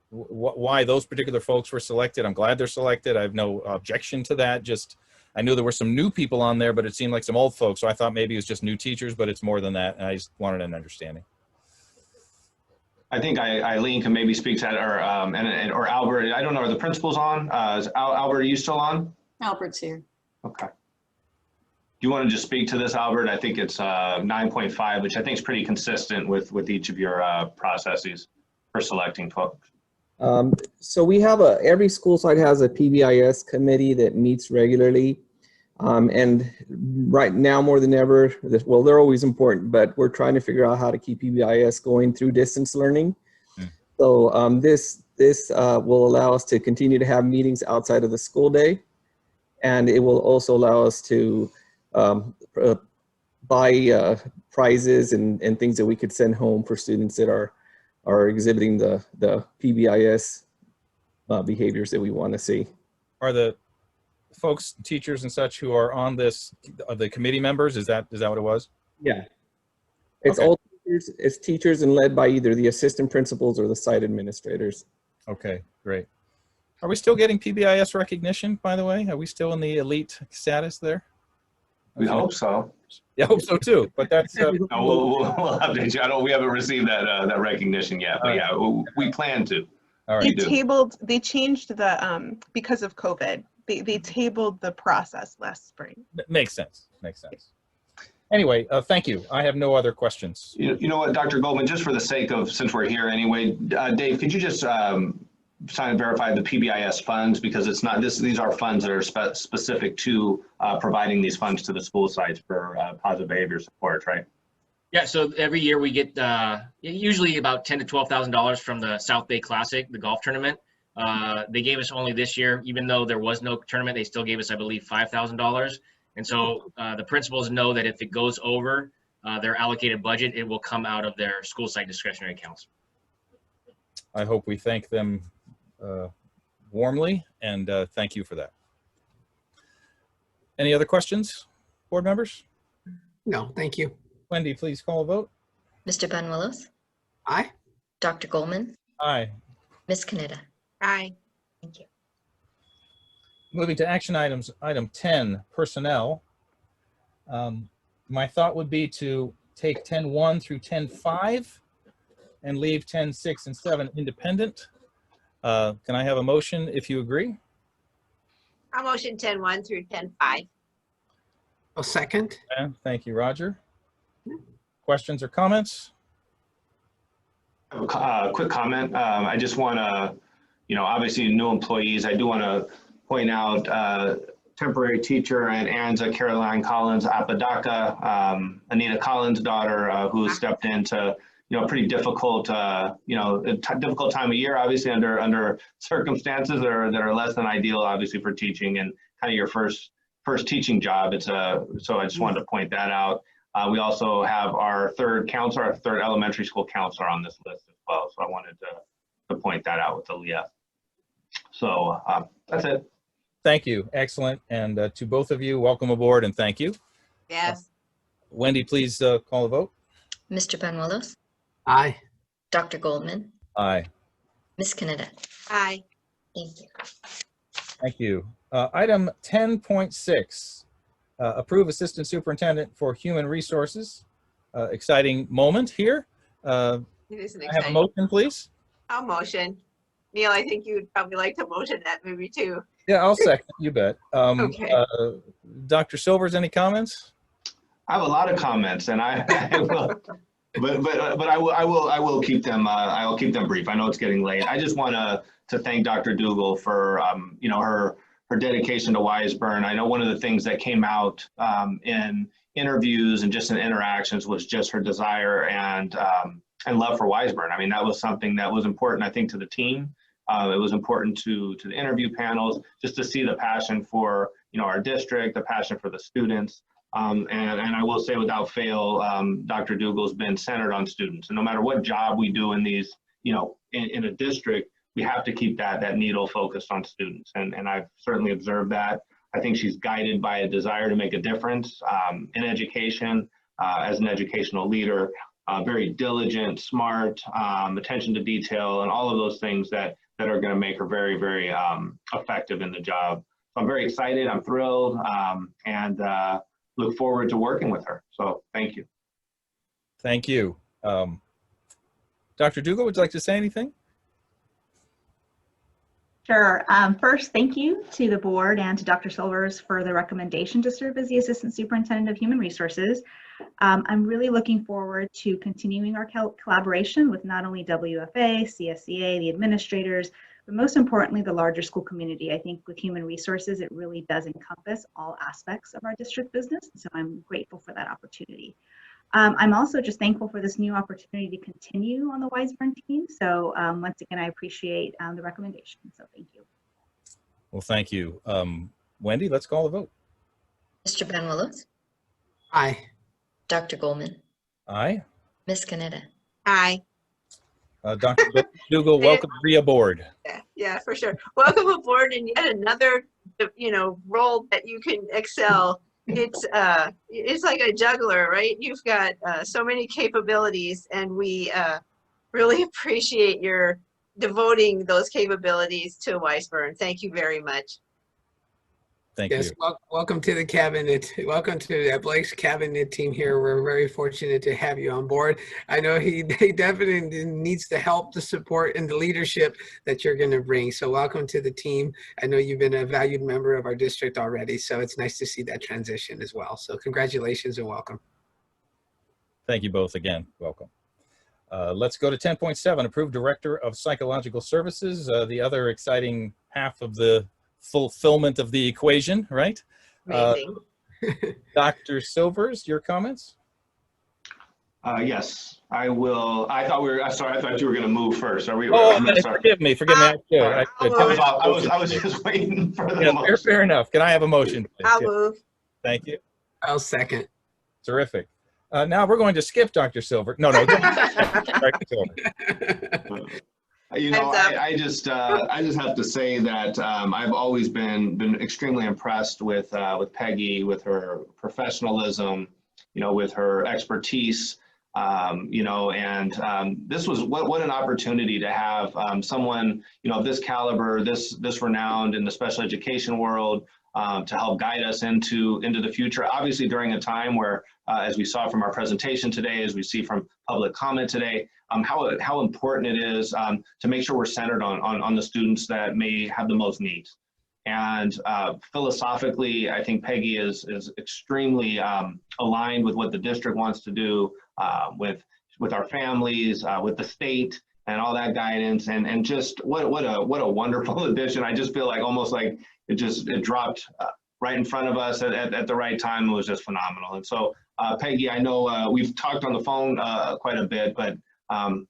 why those particular folks were selected. I'm glad they're selected. I have no objection to that. Just, I knew there were some new people on there, but it seemed like some old folks. So I thought maybe it was just new teachers, but it's more than that. And I just wanted an understanding.
I think Eileen can maybe speak to that, or Albert. I don't know. Are the principals on? Albert, are you still on?
Albert's here.
Okay. Do you want to just speak to this, Albert? I think it's 9.5, which I think is pretty consistent with each of your processes for selecting folks.
So we have every school site has a PBIS committee that meets regularly. And right now more than ever, well, they're always important, but we're trying to figure out how to keep PBIS going through distance learning. So this will allow us to continue to have meetings outside of the school day. And it will also allow us to buy prizes and things that we could send home for students that are exhibiting the PBIS behaviors that we want to see.
Are the folks, teachers and such who are on this, are the committee members? Is that what it was?
Yeah. It's
Okay.
all teachers, it's teachers and led by either the assistant principals or the site administrators.
Okay, great. Are we still getting PBIS recognition, by the way? Are we still in the elite status there?
We hope so.
Yeah, I hope so too, but that's...
No, we'll update you. We haven't received that recognition yet, but yeah, we plan to.
All
They
right.
they changed the, because of COVID, they tabled the process last spring.
Makes sense, makes sense. Anyway, thank you. I have no other questions.
You know what, Dr. Goldman, just for the sake of, since we're here anyway, Dave, could you just sign and verify the PBIS funds, because it's not these are funds that are specific to providing these funds to the school sites for positive behavior support, right?
Yeah, so every year we get usually about $10,000 to $12,000 from the South Bay Classic, the golf tournament. They gave us only this year, even though there was no tournament, they still gave us, I believe, $5,000. And so the principals know that if it goes over their allocated budget, it will come out of their school site discretionary accounts.
I hope we thank them warmly, and thank you for that. Any other questions, board members?
No, thank you.
Wendy, please call a vote.
Mr. Banuelos?
Aye.
Dr. Goldman?
Aye.
Ms. Caneda?
Aye.
Thank you.
Moving to action items, item 10, personnel. My thought would be to take 10.1 through 10.5 and leave 10.6 and 7 independent. Can I have a motion if you agree?
I'll motion 10.1 through 10.5.
A second.
Thank you, Roger. Questions or comments?
Quick comment. I just want to, obviously new employees, I do want to point out temporary teacher at Anza, Caroline Collins Apodaca, Anita Collins' daughter, who stepped into, pretty difficult, difficult time of year, obviously under circumstances that are less than ideal, obviously for teaching, and kind of your first teaching job. So I just wanted to point that out. We also have our third elementary school counselor on this list as well. So I wanted to point that out with Aaliyah. So that's it.
Thank you. Excellent. And to both of you, welcome aboard and thank you.
Yes.
Wendy, please call a vote.
Mr. Banuelos?
Aye.
Dr. Goldman?
Aye.
Ms. Caneda?
Aye.
Thank you.
Thank you. Item 10.6, approve Assistant Superintendent for Human Resources. Exciting moment here.
It is an
I have a
exciting.
motion, please.
I'll motion. Neil, I think you'd probably like to motion that maybe too.
Yeah, I'll second. You bet.
Okay.
Dr. Silvers, any comments?
I have a lot of comments, and I will, but I will keep them. I will keep them brief. I know it's getting late. I just want to thank Dr. Dougal for you know, her dedication to Wiseburn. I know one of the things that came out in interviews and just in interactions was just her desire and love for Wiseburn. I mean, that was something that was important, I think, to the team. It was important to the interview panels, just to see the passion for, you know, our district, the passion for the students. And I will say without fail, Dr. Dougal's been centered on students. And no matter what job we do in these, you know, in a district, we have to keep that needle focused on students. And I've certainly observed that. I think she's guided by a desire to make a difference in education, as an educational leader, very diligent, smart, attention to detail, and all of those things that are going to make her very, very effective in the job. So I'm very excited. I'm thrilled, and look forward to working with her. So thank you.
Thank you. Dr. Dougal, would you like to say anything?
Sure. First, thank you to the board and to Dr. Silvers for the recommendation to serve as the Assistant Superintendent of Human Resources. I'm really looking forward to continuing our collaboration with not only WFA, CSEA, the administrators, but most importantly, the larger school community. I think with human resources, it really does encompass all aspects of our district business. So I'm grateful for that opportunity. I'm also just thankful for this new opportunity to continue on the Wiseburn team. So once again, I appreciate the recommendation. So thank you.
Well, thank you. Wendy, let's call the vote.
Mr. Banuelos?
Aye.
Dr. Goldman?
Aye.
Ms. Canetta?
Aye.
Dr. Dougal, welcome aboard.
Yeah, for sure. Welcome aboard, and yet another, you know, role that you can excel. It's like a juggler, right? You've got so many capabilities, and we really appreciate your devoting those capabilities to Wiseburn. Thank you very much.
Thank
you. Welcome to the cabinet. Welcome to Blake's cabinet team here. We're very fortunate to have you on board. I know he definitely needs the help, the support, and the leadership that you're going to bring. So welcome to the team. I know you've been a valued member of our district already, so it's nice to see that transition as well. So congratulations and welcome.
Thank you both again. Welcome. Let's go to 10.7, approved Director of Psychological Services, the other exciting half of the fulfillment of the equation, right?
Amazing.
Dr. Silvers, your comments?
Yes, I will. I thought you were going to move first. Are we?
Oh, forgive me.
I was just waiting for the motion.
Fair enough. Can I have a motion, please?
I'll move.
Thank you.
I'll second.
Terrific. Now we're going to skip Dr. Silver. No. Dr. Silver.
You know, I just have to say that I've always been extremely impressed with Peggy, with her professionalism, you know, with her expertise, you know, and this was what an opportunity to have someone, you know, of this caliber, this renowned in the special education world, to help guide us into the future. Obviously, during a time where, as we saw from our presentation today, as we see from public comment today, how important it is to make sure we're centered on the students that may have the most needs. And philosophically, I think Peggy is extremely aligned with what the district wants to do, with our families, with the state, and all that guidance. And just what a wonderful addition. I just feel like almost like it dropped right in front of us at the right time. It was just phenomenal. And so Peggy, I know we've talked on the phone quite a bit, but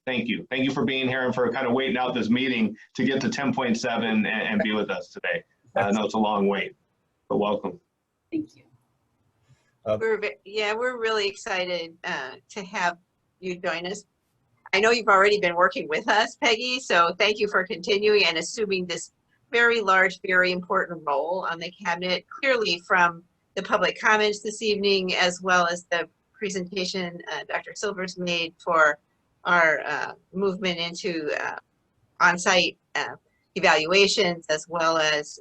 thank you. Thank you for being here and for kind of waiting out this meeting to get to 10.7 and be with us today. I know it's a long wait, but welcome.
Thank you. We're really excited to have you join us. I know you've already been working with us, Peggy, so thank you for continuing and assuming this very large, very important role on the cabinet. Clearly from the public comments this evening, as well as the presentation Dr. Silvers made for our movement into on-site, evaluations as well as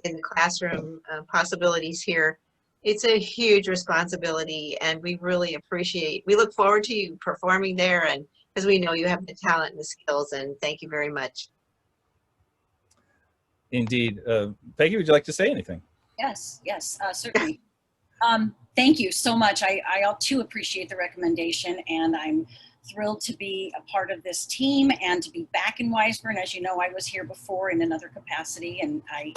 in the classroom possibilities here. It's a huge responsibility, and we really we look forward to you performing there, and because we know you have the talent and the skills, and thank you very much.
Indeed. Peggy, would you like to say anything?
Yes, certainly. Thank you so much. I too appreciate the recommendation, and I'm thrilled to be a part of this team and to be back in Wiseburn. As you know, I was here before in another capacity, and I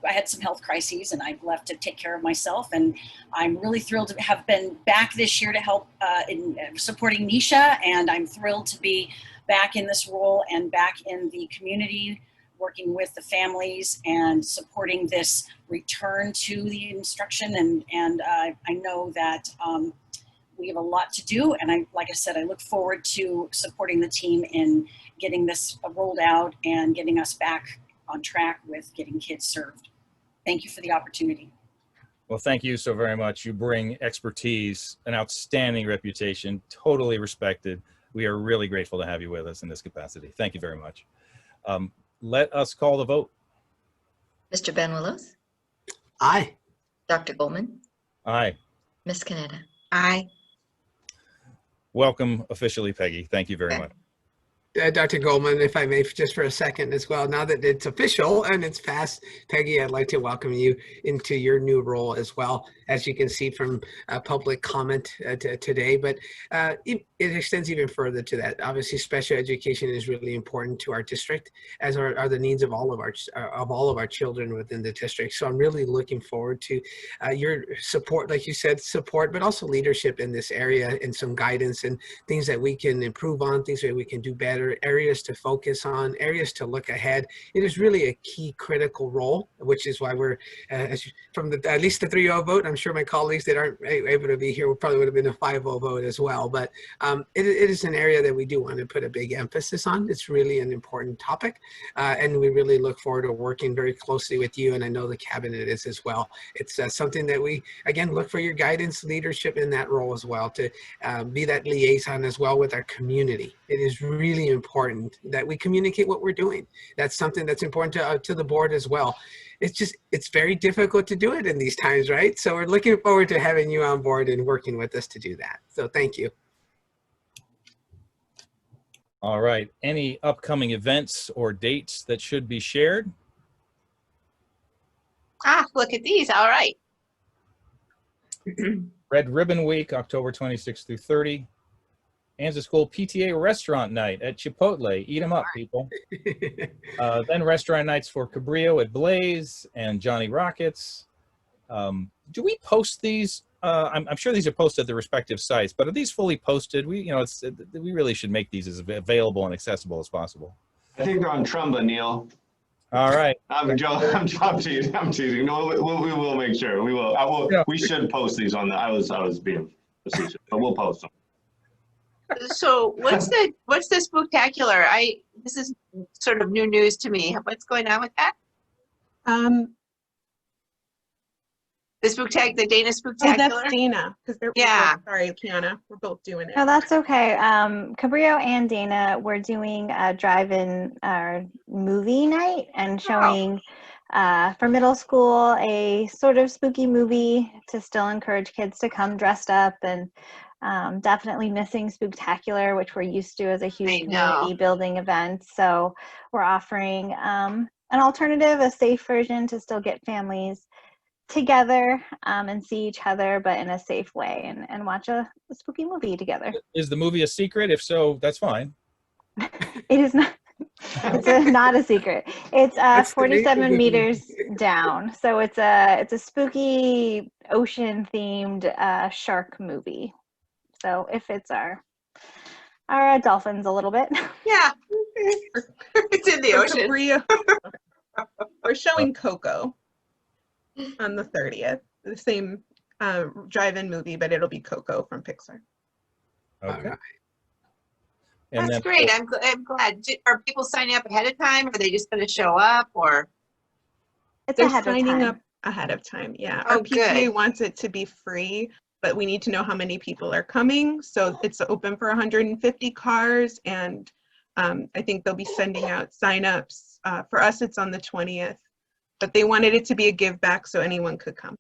I had some health crises, and I left to take care of myself, and I'm really thrilled to have been back this year to help in supporting Nisha, and I'm thrilled to be back in this role and back in the community, working with the families and supporting this return to the instruction, and I know that we have a lot to do, and like I said, I look forward to supporting the team in getting this rolled out and getting us back on track with getting kids served. Thank you for the opportunity.
Well, thank you so very much. You bring expertise, an outstanding reputation, totally respected. We are really grateful to have you with us in this capacity. Thank you very much. Let us call the vote.
Mr. Ben-Willis?
Aye.
Dr. Goldman?
Aye.
Ms. Canetta?
Aye.
Welcome officially, Peggy. Thank you very much.
Dr. Goldman, if I may, just for a second as well, now that it's official and it's passed, Peggy, I'd like to welcome you into your new role as well, as you can see from public comment today, but it extends even further to that. Obviously, special education is really important to our district, as are the needs of all of our children within the district. So I'm really looking forward to your support, like you said, support, but also leadership in this area, and some guidance and things that we can improve on, things that we can do better, areas to focus on, areas to look ahead. It is really a key critical role, which is why we're, from at least the 3-0 vote, I'm sure my colleagues that aren't able to be here probably would have been a 5-0 vote as well. But it is an area that we do want to put a big emphasis on. It's really an important topic. And we really look forward to working very closely with you. And I know the cabinet is as well. It's something that we, again, look for your guidance, leadership in that role as well, to be that liaison as well with our community. It is really important that we communicate what we're doing. That's something that's important to the board as well. It's very difficult to do it in these times, right? So we're looking forward to having you on board and working with us to do that. So thank you.
All right. Any upcoming events or dates that should be shared?
Look at these. All right.
Red Ribbon Week, October 26th through 30. Kansas School PTA Restaurant Night at Chipotle. Eat them up, people. Then restaurant nights for Cabrillo at Blaze and Johnny Rockets. Do we post these? I'm sure these are posted at the respective sites, but are these fully posted? We really should make these as available and accessible as possible.
I think they're on Trumba, Neil.
All right.
I'm teasing. No, we will make sure. We will. We should post these on the. I was being facetious, but we'll post them.
So what's the spooktacular? This is sort of new news to me. What's going on with that? The Dana Spooktacular?
Oh, that's Dana.
Yeah.
Sorry, Kiana. We're both doing it.
No, that's okay. Cabrillo and Dana, we're doing a drive-in movie night and showing for middle school a sort of spooky movie to still encourage kids to come dressed up, and definitely missing Spooktacular, which we're used to as a huge community building event. So we're offering an alternative, a safe version to still get families together and see each other, but in a safe way, and watch a spooky movie together.
Is the movie a secret? If so, that's fine.
It is not. It's not a secret. It's 47 meters down, so it's a spooky ocean themed shark movie. So it fits our dolphins a little bit.
Yeah, it's in the ocean.
We're showing Coco on the 30th. The same drive-in movie, but it'll be Coco from Pixar.
Okay.
That's great. I'm glad. Are people signing up ahead of time? Or are they just going to show up, or?
They're signing up ahead of time. Yeah. Our PTA wants it to be free, but we need to know how many people are coming. So it's open for 150 cars, and I think they'll be sending out signups. For us, it's on the 20th, but they wanted it to be a give back so anyone could come.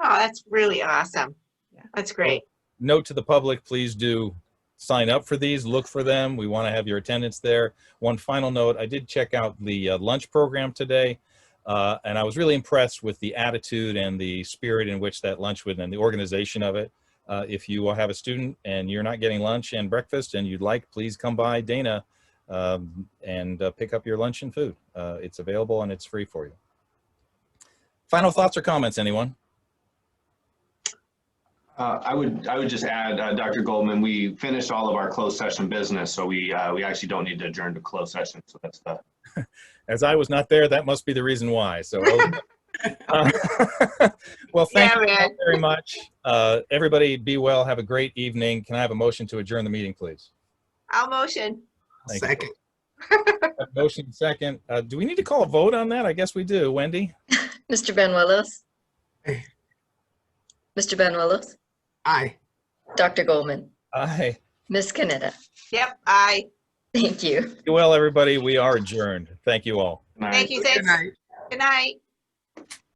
Oh, that's really awesome.
Yeah.
That's great.
Note to the public, please do sign up for these, look for them. We want to have your attendance there. One final note, I did check out the lunch program today, and I was really impressed with the attitude and the spirit in which that lunch went and the organization of it. If you have a student and you're not getting lunch and breakfast and you'd like, please come by Dana and pick up your lunch and food. It's available and it's free for you. Final thoughts or comments, anyone?
I would just add, Dr. Goldman, we finished all of our closed session business, so we actually don't need to adjourn to closed session. So that's the.
As I was not there, that must be the reason why. So, well, thank you all very much. Everybody, be well. Have a great evening. Can I have a motion to adjourn the meeting, please?
I'll motion.
Second.
Motion second. Do we need to call a vote on that? I guess we do. Wendy?
Mr. Banuelos? Mr. Banuelos?
Aye.
Dr. Goldman?
Aye.
Ms. Canetta?
Yep, aye.
Thank you.
Well, everybody, we are adjourned. Thank you all.
Thank you. Thanks. Good night.